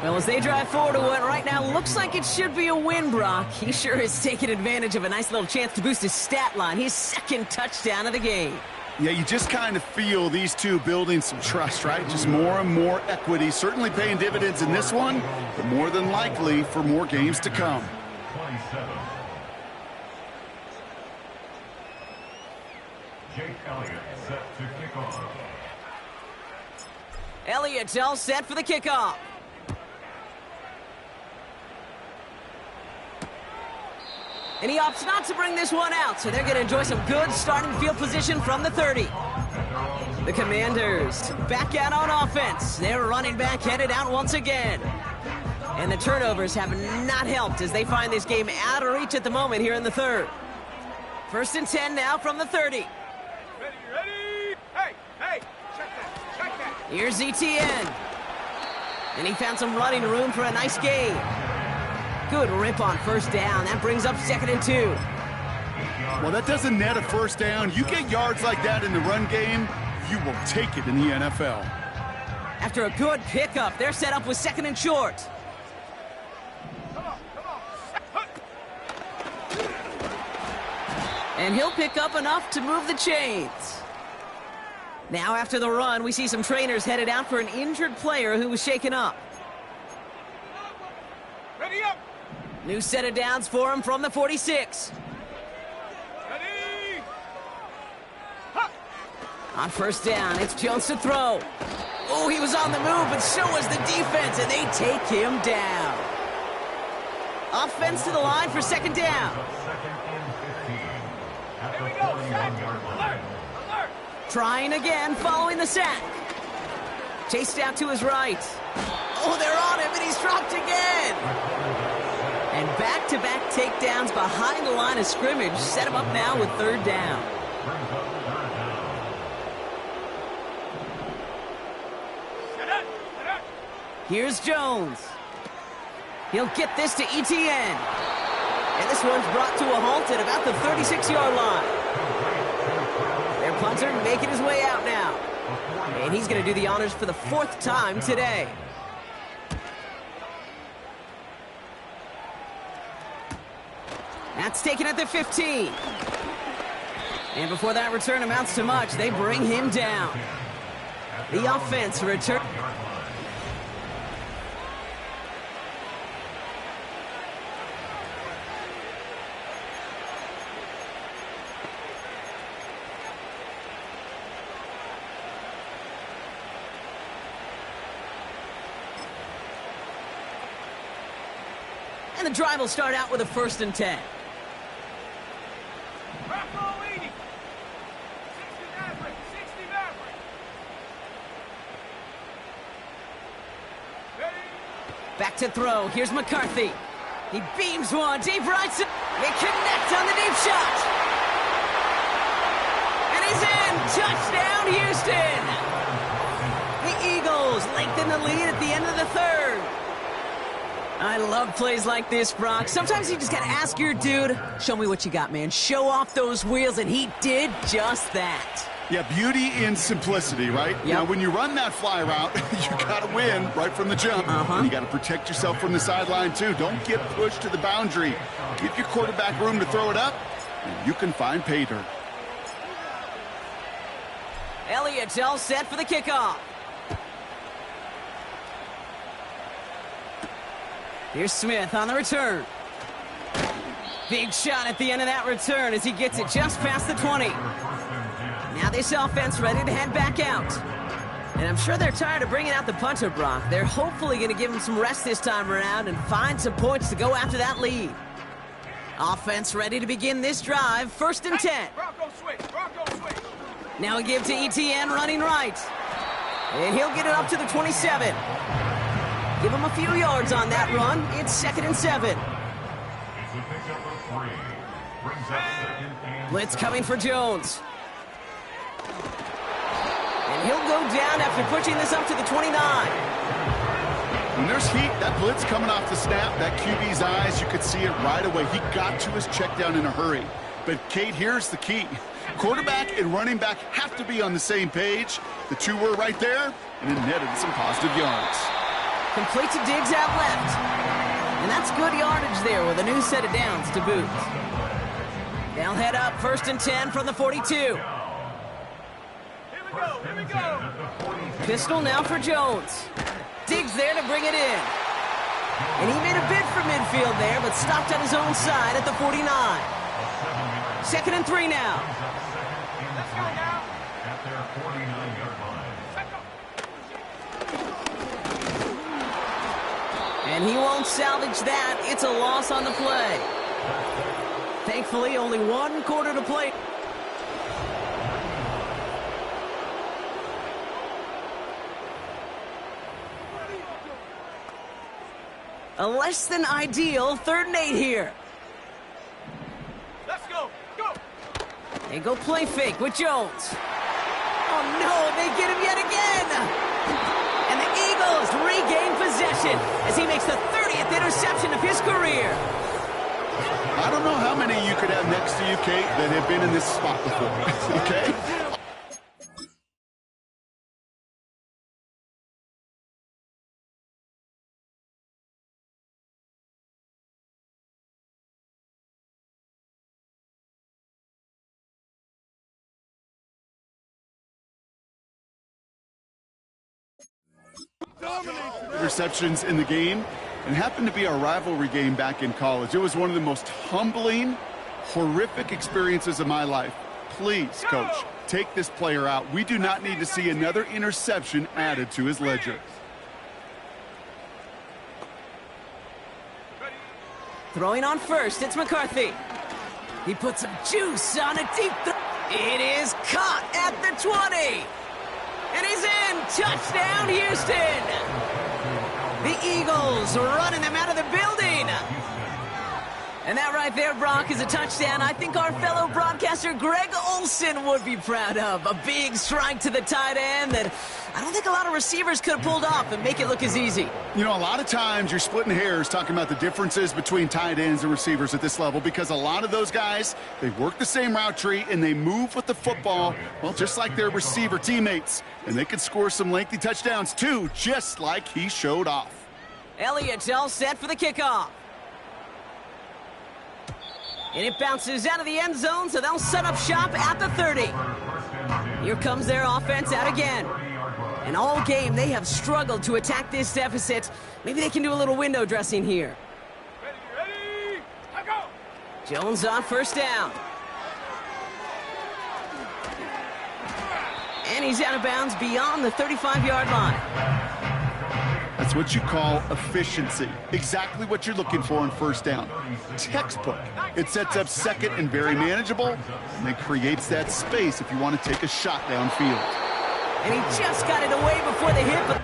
Well, as they drive forward to what right now looks like it should be a win, Brock, he sure has taken advantage of a nice little chance to boost his stat line. His 2nd touchdown of the game. Yeah, you just kind of feel these two building some trust, right? Just more and more equity, certainly paying dividends in this one, but more than likely for more games to come. 27. Jake Elliott set to kick off. Elliott's all set for the kickoff. And he opts not to bring this one out, so they're going to enjoy some good starting field position from the 30. The Commanders back out on offense. Their running back headed out once again. And the turnovers have not helped as they find this game out of reach at the moment here in the third. 1st and 10 now from the 30. Ready, ready. Hey, hey, check that, check that. Here's ETN. And he found some running room for a nice gain. Good rip on 1st down. That brings up 2nd and 2. Well, that doesn't net a 1st down. You get yards like that in the run game, you will take it in the NFL. After a good pickup, they're set up with 2nd and short. Come on, come on. And he'll pick up enough to move the chains. Now after the run, we see some trainers headed out for an injured player who was shaken up. Ready up. New set of downs for him from the 46. Ready. Huh. On 1st down, it's Jones to throw. Oh, he was on the move, but so was the defense, and they take him down. Offense to the line for 2nd down. Here we go. Set. Alert. Alert. Trying again following the sack. Chased out to his right. Oh, they're on him, and he's dropped again. And back-to-back takedowns behind the line of scrimmage set him up now with 3rd down. Set up. Set up. Here's Jones. He'll get this to ETN. And this one's brought to a halt at about the 36-yard line. Their punter making his way out now. And he's going to do the honors for the 4th time today. That's taken at the 15. And before that return amounts to much, they bring him down. The offense return. And the drive will start out with a 1st and 10. Bravo 80. 60 Maverick. 60 Maverick. Ready. Back to throw. Here's McCarthy. He beams one. Deep right. They connect on the deep shot. And he's in. Touchdown, Houston. The Eagles lengthen the lead at the end of the 3rd. I love plays like this, Brock. Sometimes you just got to ask your dude, show me what you got, man. Show off those wheels, and he did just that. Yeah, beauty in simplicity, right? Yep. Now, when you run that fly route, you got to win right from the jump. And you got to protect yourself from the sideline, too. Don't get pushed to the boundary. Give your quarterback room to throw it up, and you can find pay dirt. Elliott's all set for the kickoff. Here's Smith on the return. Big shot at the end of that return as he gets it just past the 20. Now this offense ready to head back out. And I'm sure they're tired of bringing out the punter, Brock. They're hopefully going to give him some rest this time around and find some points to go after that lead. Offense ready to begin this drive. 1st and 10. Bronco switch. Bronco switch. Now a give to ETN running right. And he'll get it up to the 27. Give him a few yards on that run. It's 2nd and 7. Blitz coming for Jones. And he'll go down after pushing this up to the 29. When there's heat, that blitz coming off the snap, that QB's eyes, you could see it right away. He got to his check down in a hurry. But, Kate, here's the key. Quarterback and running back have to be on the same page. The two were right there, and it netted some positive yards. Complete to Diggs out left. And that's good yardage there with a new set of downs to boot. They'll head up 1st and 10 from the 42. Here we go. Here we go. Pistol now for Jones. Diggs there to bring it in. And he made a bid for midfield there, but stopped on his own side at the 49. 2nd and 3 now. Let's go now. At their 49-yard line. And he won't salvage that. It's a loss on the play. Thankfully, only 1 quarter to play. A less than ideal 3rd and 8 here. Let's go. Go. They go play fake with Jones. Oh no, they get him yet again. And the Eagles regain possession as he makes the 30th interception of his career. I don't know how many you could have next to you, Kate, that have been in this spot before, okay? Interceptions in the game, and happened to be our rivalry game back in college. It was one of the most humbling, horrific experiences of my life. Please, Coach, take this player out. We do not need to see another interception added to his ledger. Throwing on first, it's McCarthy. He puts some juice on a deep throw. It is caught at the 20. And he's in. Touchdown, Houston. The Eagles running them out of the building. And that right there, Brock, is a touchdown I think our fellow broadcaster Greg Olson would be proud of. A big strike to the tight end that I don't think a lot of receivers could have pulled off and make it look as easy. You know, a lot of times you're splitting hairs talking about the differences between tight ends and receivers at this level, because a lot of those guys, they work the same route tree and they move with the football, well, just like their receiver teammates. And they can score some lengthy touchdowns too, just like he showed off. Elliott's all set for the kickoff. And it bounces out of the end zone, so they'll set up shop at the 30. Here comes their offense out again. And all game, they have struggled to attack this deficit. Maybe they can do a little window dressing here. Ready, I go. Jones on first down. And he's out of bounds beyond the 35-yard line. That's what you call efficiency. Exactly what you're looking for on first down. Textbook. It sets up second and very manageable, and it creates that space if you want to take a shot downfield. And he just got it away before the hit, but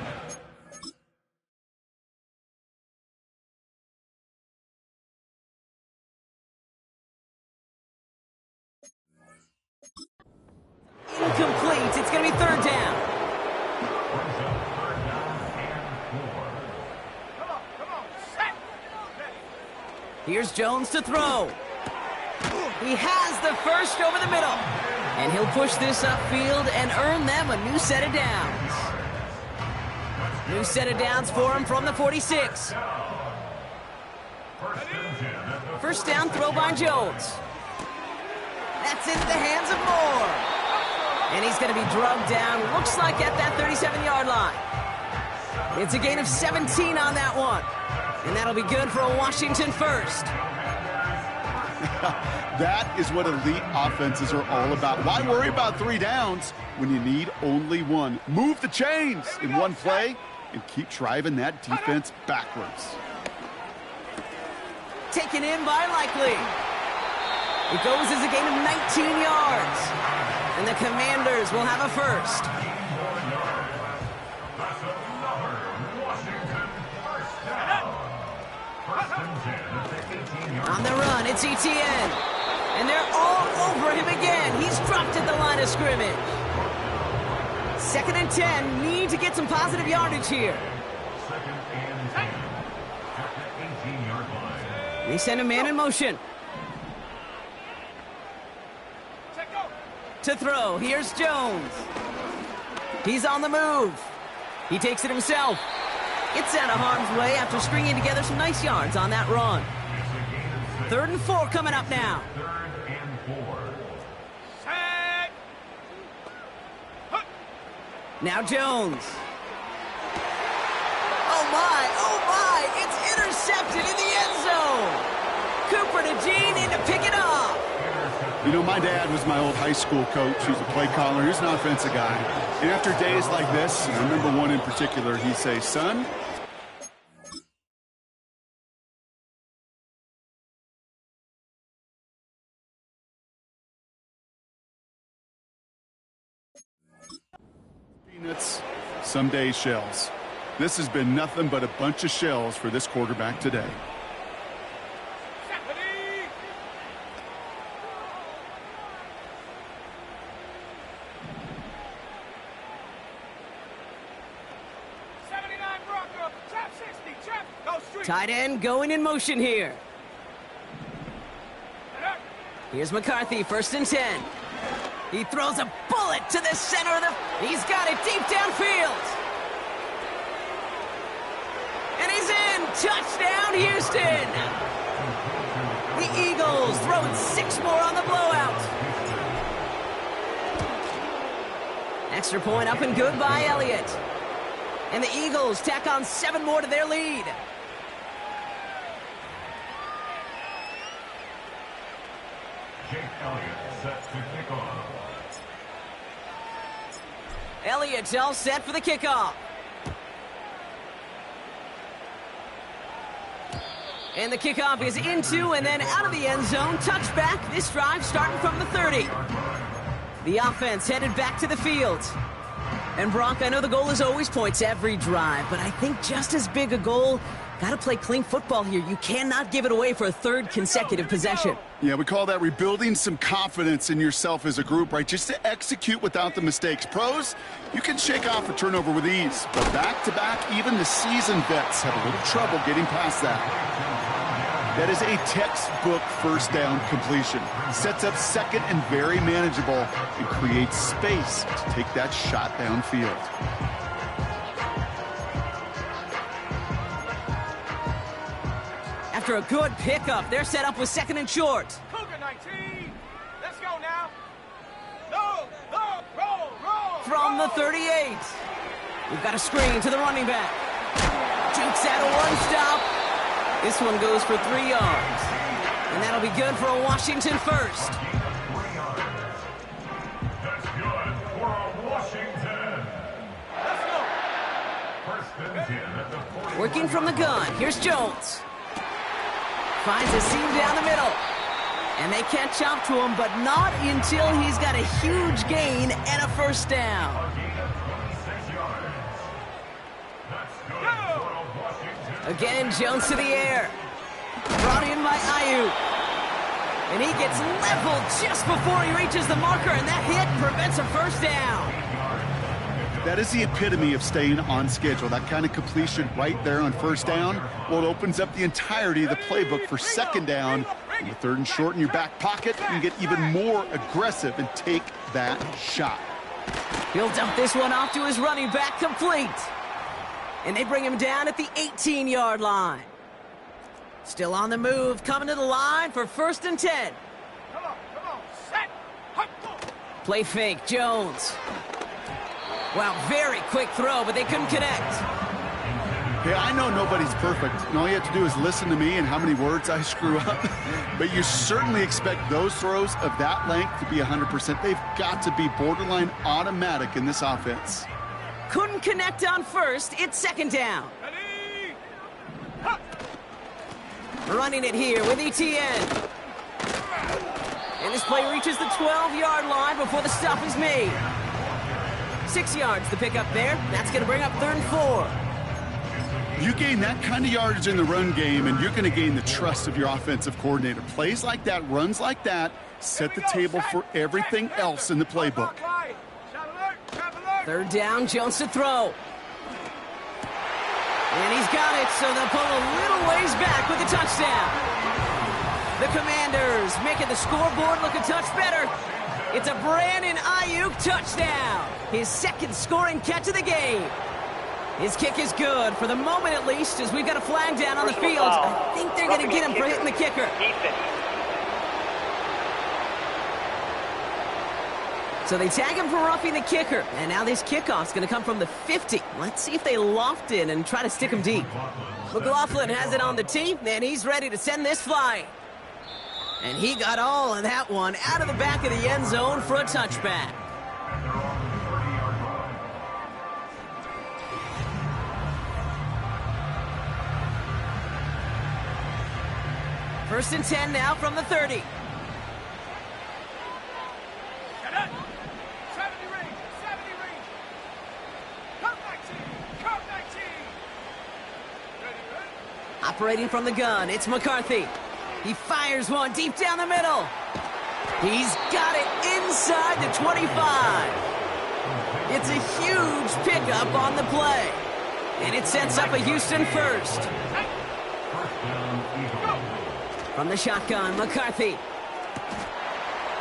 incomplete. It's going to be 3rd down. Here's Jones to throw. He has the first over the middle. And he'll push this upfield and earn them a new set of downs. New set of downs for him from the 46. First down throw by Jones. That's into the hands of Moore. And he's going to be drugged down, looks like at that 37-yard line. It's a gain of 17 on that one. And that'll be good for a Washington first. That is what elite offenses are all about. Why worry about 3 downs when you need only 1? Move the chains in one play and keep driving that defense backwards. Taken in by Likely. It goes as a gain of 19 yards. And the Commanders will have a first. On the run, it's ETN. And they're all over him again. He's dropped at the line of scrimmage. 2nd and 10. Need to get some positive yardage here. They send a man in motion. To throw, here's Jones. He's on the move. He takes it himself. It's out of harm's way after stringing together some nice yards on that run. 3rd and 4 coming up now. 3rd and 4. Set. Now Jones. Oh my, it's intercepted in the end zone. Cooper to Gene in to pick it up. You know, my dad was my old high school coach. He's a play caller. He's an offensive guy. And after days like this, I remember one in particular, he'd say, son, peanuts, some days shells. This has been nothing but a bunch of shells for this quarterback today. Stephanie! Bronco, trap 60, trap, go street. Tight end going in motion here. Here's McCarthy, 1st and 10. He throws a bullet to the center of the... He's got it deep downfield. And he's in. Touchdown, Houston. The Eagles throwing 6 more on the blowout. Extra point up and good by Elliott. And the Eagles tack on 7 more to their lead. Jake Elliott set to kick off. Elliott's all set for the kickoff. And the kickoff is into and then out of the end zone. Touchback. This drive starting from the 30. The offense headed back to the field. And Brock, I know the goal is always points every drive, but I think just as big a goal, got to play clean football here. You cannot give it away for a 3rd consecutive possession. Yeah, we call that rebuilding some confidence in yourself as a group, right? Just to execute without the mistakes. Pros, you can shake off a turnover with ease, but back-to-back, even the seasoned vets have a little trouble getting past that. That is a textbook 1st down completion. Sets up 2nd and very manageable and creates space to take that shot downfield. After a good pickup, they're set up with 2nd and short. Cougar 19. Let's go now. Roll. From the 38. We've got a screen to the running back. Jukes out a 1-stop. This one goes for 3 yards. And that'll be good for a Washington 1st. That's good for a Washington. Let's go. 1st and 10 at the 40. Working from the gun. Here's Jones. Finds a seam down the middle. And they catch up to him, but not until he's got a huge gain and a 1st down. A gain of 26 yards. That's good for a Washington. Again, Jones to the air. Brought in by Ayuk. And he gets leveled just before he reaches the marker, and that hit prevents a 1st down. That is the epitome of staying on schedule. That kind of completion right there on 1st down, well, it opens up the entirety of the playbook for 2nd down. And with 3rd and short in your back pocket, you can get even more aggressive and take that shot. He'll dump this one off to his running back, complete. And they bring him down at the 18-yard line. Still on the move, coming to the line for 1st and 10. Come on. Set. Hut. Play fake, Jones. Wow, very quick throw, but they couldn't connect. Hey, I know nobody's perfect, and all you have to do is listen to me and how many words I screw up. But you certainly expect those throws of that length to be 100%. They've got to be borderline automatic in this offense. Couldn't connect on 1st. It's 2nd down. Ready. Hut. Running it here with ETN. And this play reaches the 12-yard line before the stop is made. 6 yards to pick up there. That's going to bring up 3rd and 4. You gain that kind of yardage in the run game, and you're going to gain the trust of your offensive coordinator. Plays like that, runs like that, set the table for everything else in the playbook. 3rd down, Jones to throw. And he's got it, so they'll pull a little ways back with the touchdown. The Commanders making the scoreboard look a touch better. It's a Brandon Ayuk touchdown. His 2nd scoring catch of the game. His kick is good, for the moment at least, as we've got a flag down on the field. I think they're going to get him for hitting the kicker. So they tag him for roughing the kicker. And now this kickoff's going to come from the 50. Let's see if they loft in and try to stick him deep. McLaughlin has it on the tee, and he's ready to send this flying. And he got all of that one out of the back of the end zone for a touchback. First and 10 now from the 30. 70 range. Come 19. Operating from the gun, it's McCarthy. He fires one deep down the middle. He's got it inside the 25. It's a huge pickup on the play. And it sets up a Houston first. From the shotgun, McCarthy.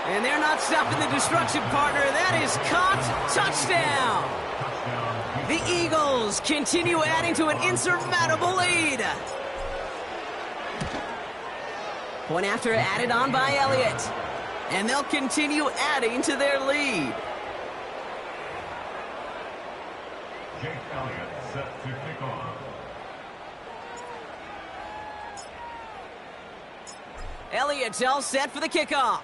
And they're not stopping the destruction, partner. That is caught. Touchdown. The Eagles continue adding to an insurmountable lead. Point after added on by Elliott. And they'll continue adding to their lead. Jake Elliott set to kick off. Elliott's all set for the kickoff.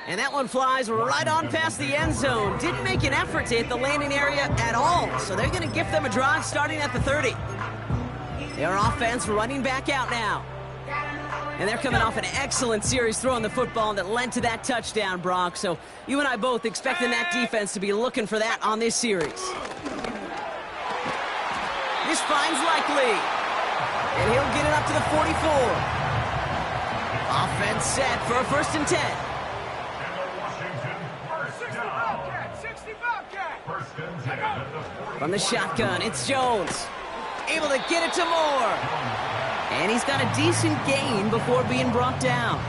And that one flies right on past the end zone. Didn't make an effort to hit the landing area at all. So they're going to gift them a drive starting at the 30. Their offense running back out now. And they're coming off an excellent series throwing the football that led to that touchdown, Brock. So you and I both expecting that defense to be looking for that on this series. This finds Likely. And he'll get it up to the 44. Offense set for a 1st and 10. From the shotgun, it's Jones. Able to get it to Moore. And he's got a decent gain before being brought down.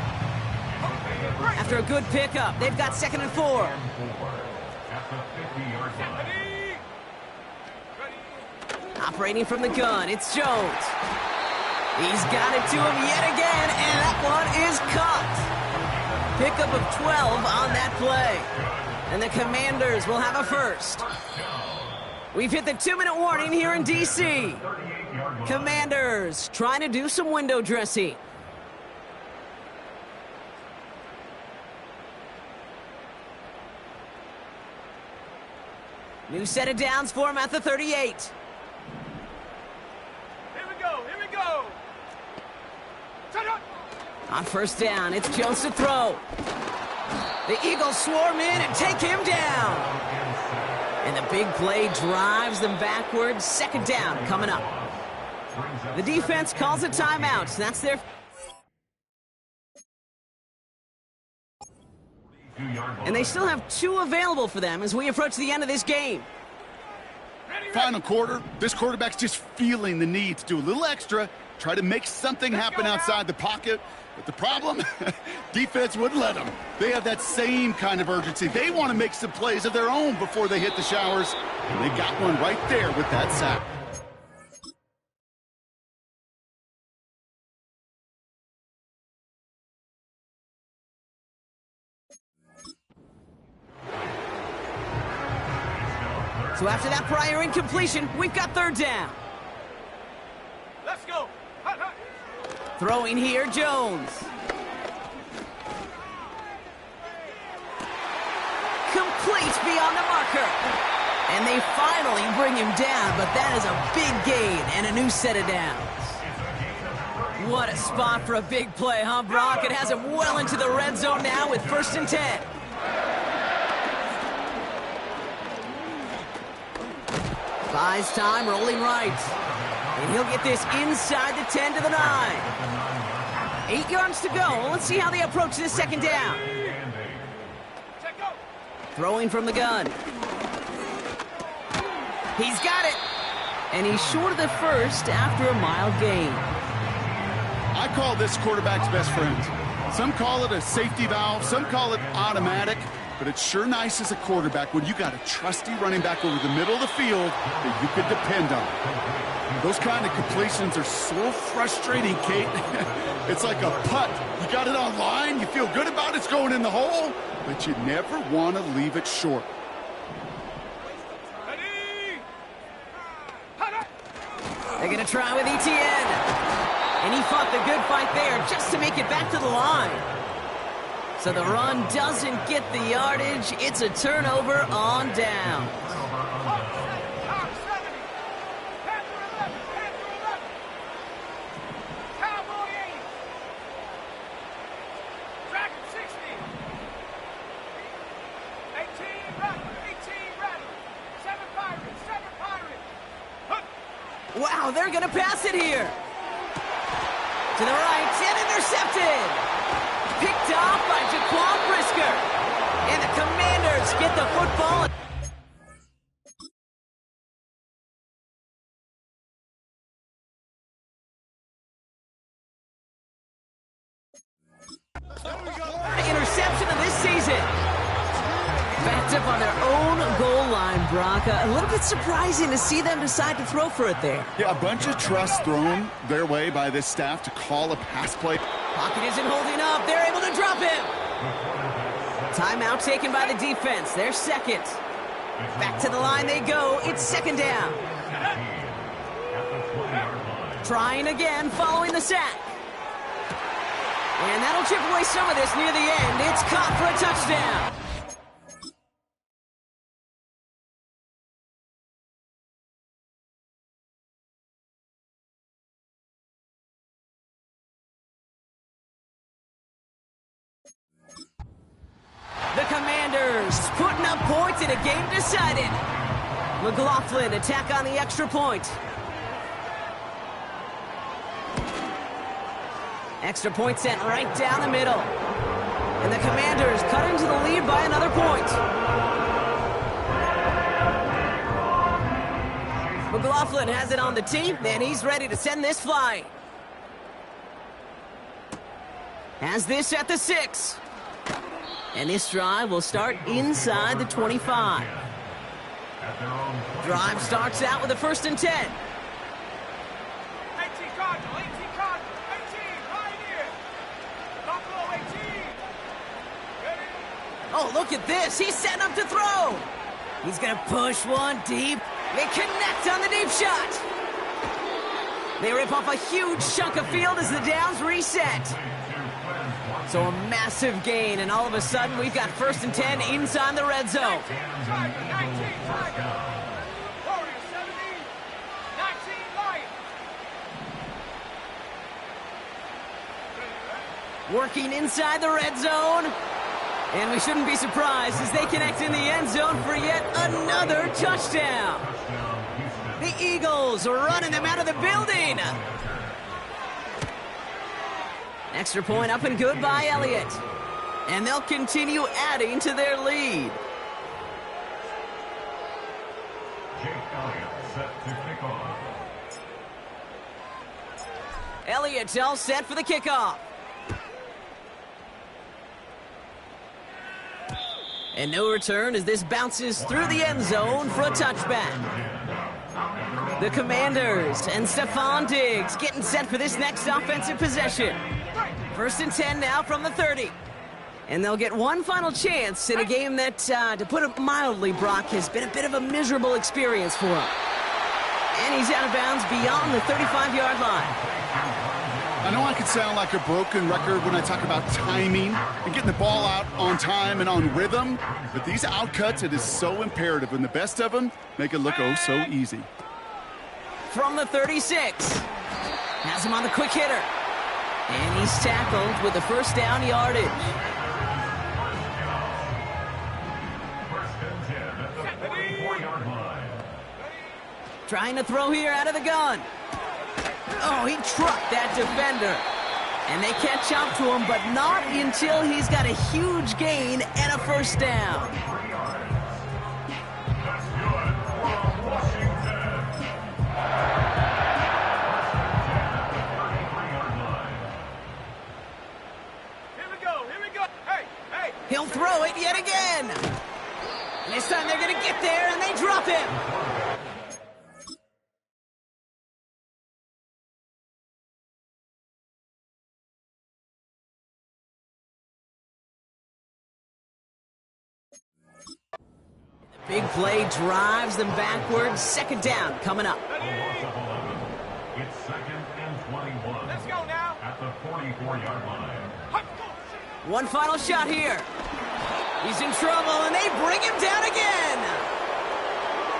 After a good pickup, they've got 2nd and 4. Operating from the gun, it's Jones. He's got it to him yet again, and that one is caught. Pickup of 12 on that play. And the Commanders will have a first. We've hit the 2-minute warning here in D.C. Commanders trying to do some window dressing. New set of downs for him at the 38. Here we go, here we go. On 1st down, it's Jones to throw. The Eagles swarm in and take him down. And the big play drives them backwards. 2nd down coming up. The defense calls a timeout. So that's their... And they still have 2 available for them as we approach the end of this game. Final quarter, this quarterback's just feeling the need to do a little extra, try to make something happen outside the pocket. But the problem, defense wouldn't let them. They have that same kind of urgency. They want to make some plays of their own before they hit the showers. And they got one right there with that sack. So after that prior incompletion, we've got 3rd down. Let's go. Hut, hut. Throwing here, Jones. Complete beyond the marker. And they finally bring him down, but that is a big gain and a new set of downs. What a spot for a big play, huh, Brock? It has him well into the red zone now with 1st and 10. Buys time, rolling right. And he'll get this inside the 10 to the 9. 8 yards to go. Let's see how they approach this 2nd down. Throwing from the gun. He's got it. And he's short of the first after a mild gain. I call this quarterback's best friend. Some call it a safety valve, some call it automatic, but it's sure nice as a quarterback when you got a trusty running back over the middle of the field that you could depend on. Those kind of completions are so frustrating, Kate. It's like a putt. You got it on line, you feel good about it's going in the hole, but you never want to leave it short. They're going to try with Etienne. And he fought the good fight there just to make it back to the line. So the run doesn't get the yardage. It's a turnover on down. Now they're going to pass it here. To the right, and intercepted. Picked off by Jaquan Brisker. And the Commanders get the football. Interception of this season. Backed up on their own goal line, Brock. A little bit surprising to see them decide to throw for it there. Yeah, a bunch of trust thrown their way by this staff to call a pass play. Pocket isn't holding up. They're able to drop him. Timeout taken by the defense. They're second. Back to the line they go. It's second down. Trying again following the sack. And that'll chip away some of this near the end. It's caught for a touchdown. The Commanders putting up points in a game decided. McLaughlin attack on the extra point. Extra point sent right down the middle. And the Commanders cut into the lead by another point. McLaughlin has it on the tee, and he's ready to send this flying. Has this at the 6. And this drive will start inside the 25. Drive starts out with a 1st and 10. 18 Cardinal, 18 Cardinal, 18, right here. Buffalo 18. Ready? Oh, look at this. He's setting up to throw. He's going to push one deep. They connect on the deep shot. They rip off a huge chunk of field as the downs reset. So a massive gain, and all of a sudden we've got 1st and 10 inside the red zone. 19, Warriors 17, 19 Lions. Working inside the red zone. And we shouldn't be surprised as they connect in the end zone for yet another touchdown. The Eagles are running them out of the building. Extra point up and good by Elliott. And they'll continue adding to their lead. Jake Elliott set to kick off. Elliott's all set for the kickoff. And no return as this bounces through the end zone for a touchback. The Commanders and Stephon Diggs getting set for this next offensive possession. 1st and 10 now from the 30. And they'll get one final chance in a game that, to put it mildly, Brock, has been a bit of a miserable experience for him. And he's out of bounds beyond the 35-yard line. I know I could sound like a broken record when I talk about timing and getting the ball out on time and on rhythm, but these outcuts, it is so imperative, and the best of them make it look oh so easy. From the 36. Has him on the quick hitter. And he's tackled with the 1st down yardage. 1st and 10 at the 44-yard line. Trying to throw here out of the gun. Oh, he trucked that defender. And they catch up to him, but not until he's got a huge gain and a 1st down. That's good for Washington. 33-yard line. Here we go, here we go. Hey, hey. He'll throw it yet again. And this time they're going to get there, and they drop him. Big play drives them backwards. 2nd down coming up. A loss of 11. It's 2nd and 21. Let's go now. At the 44-yard line. One final shot here. He's in trouble, and they bring him down again.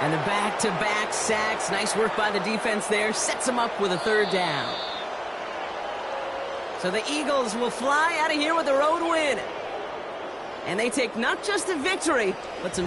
And the back-to-back sacks. Nice work by the defense there. Sets him up with a 3rd down. So the Eagles will fly out of here with a road win. And they take not just a victory, but some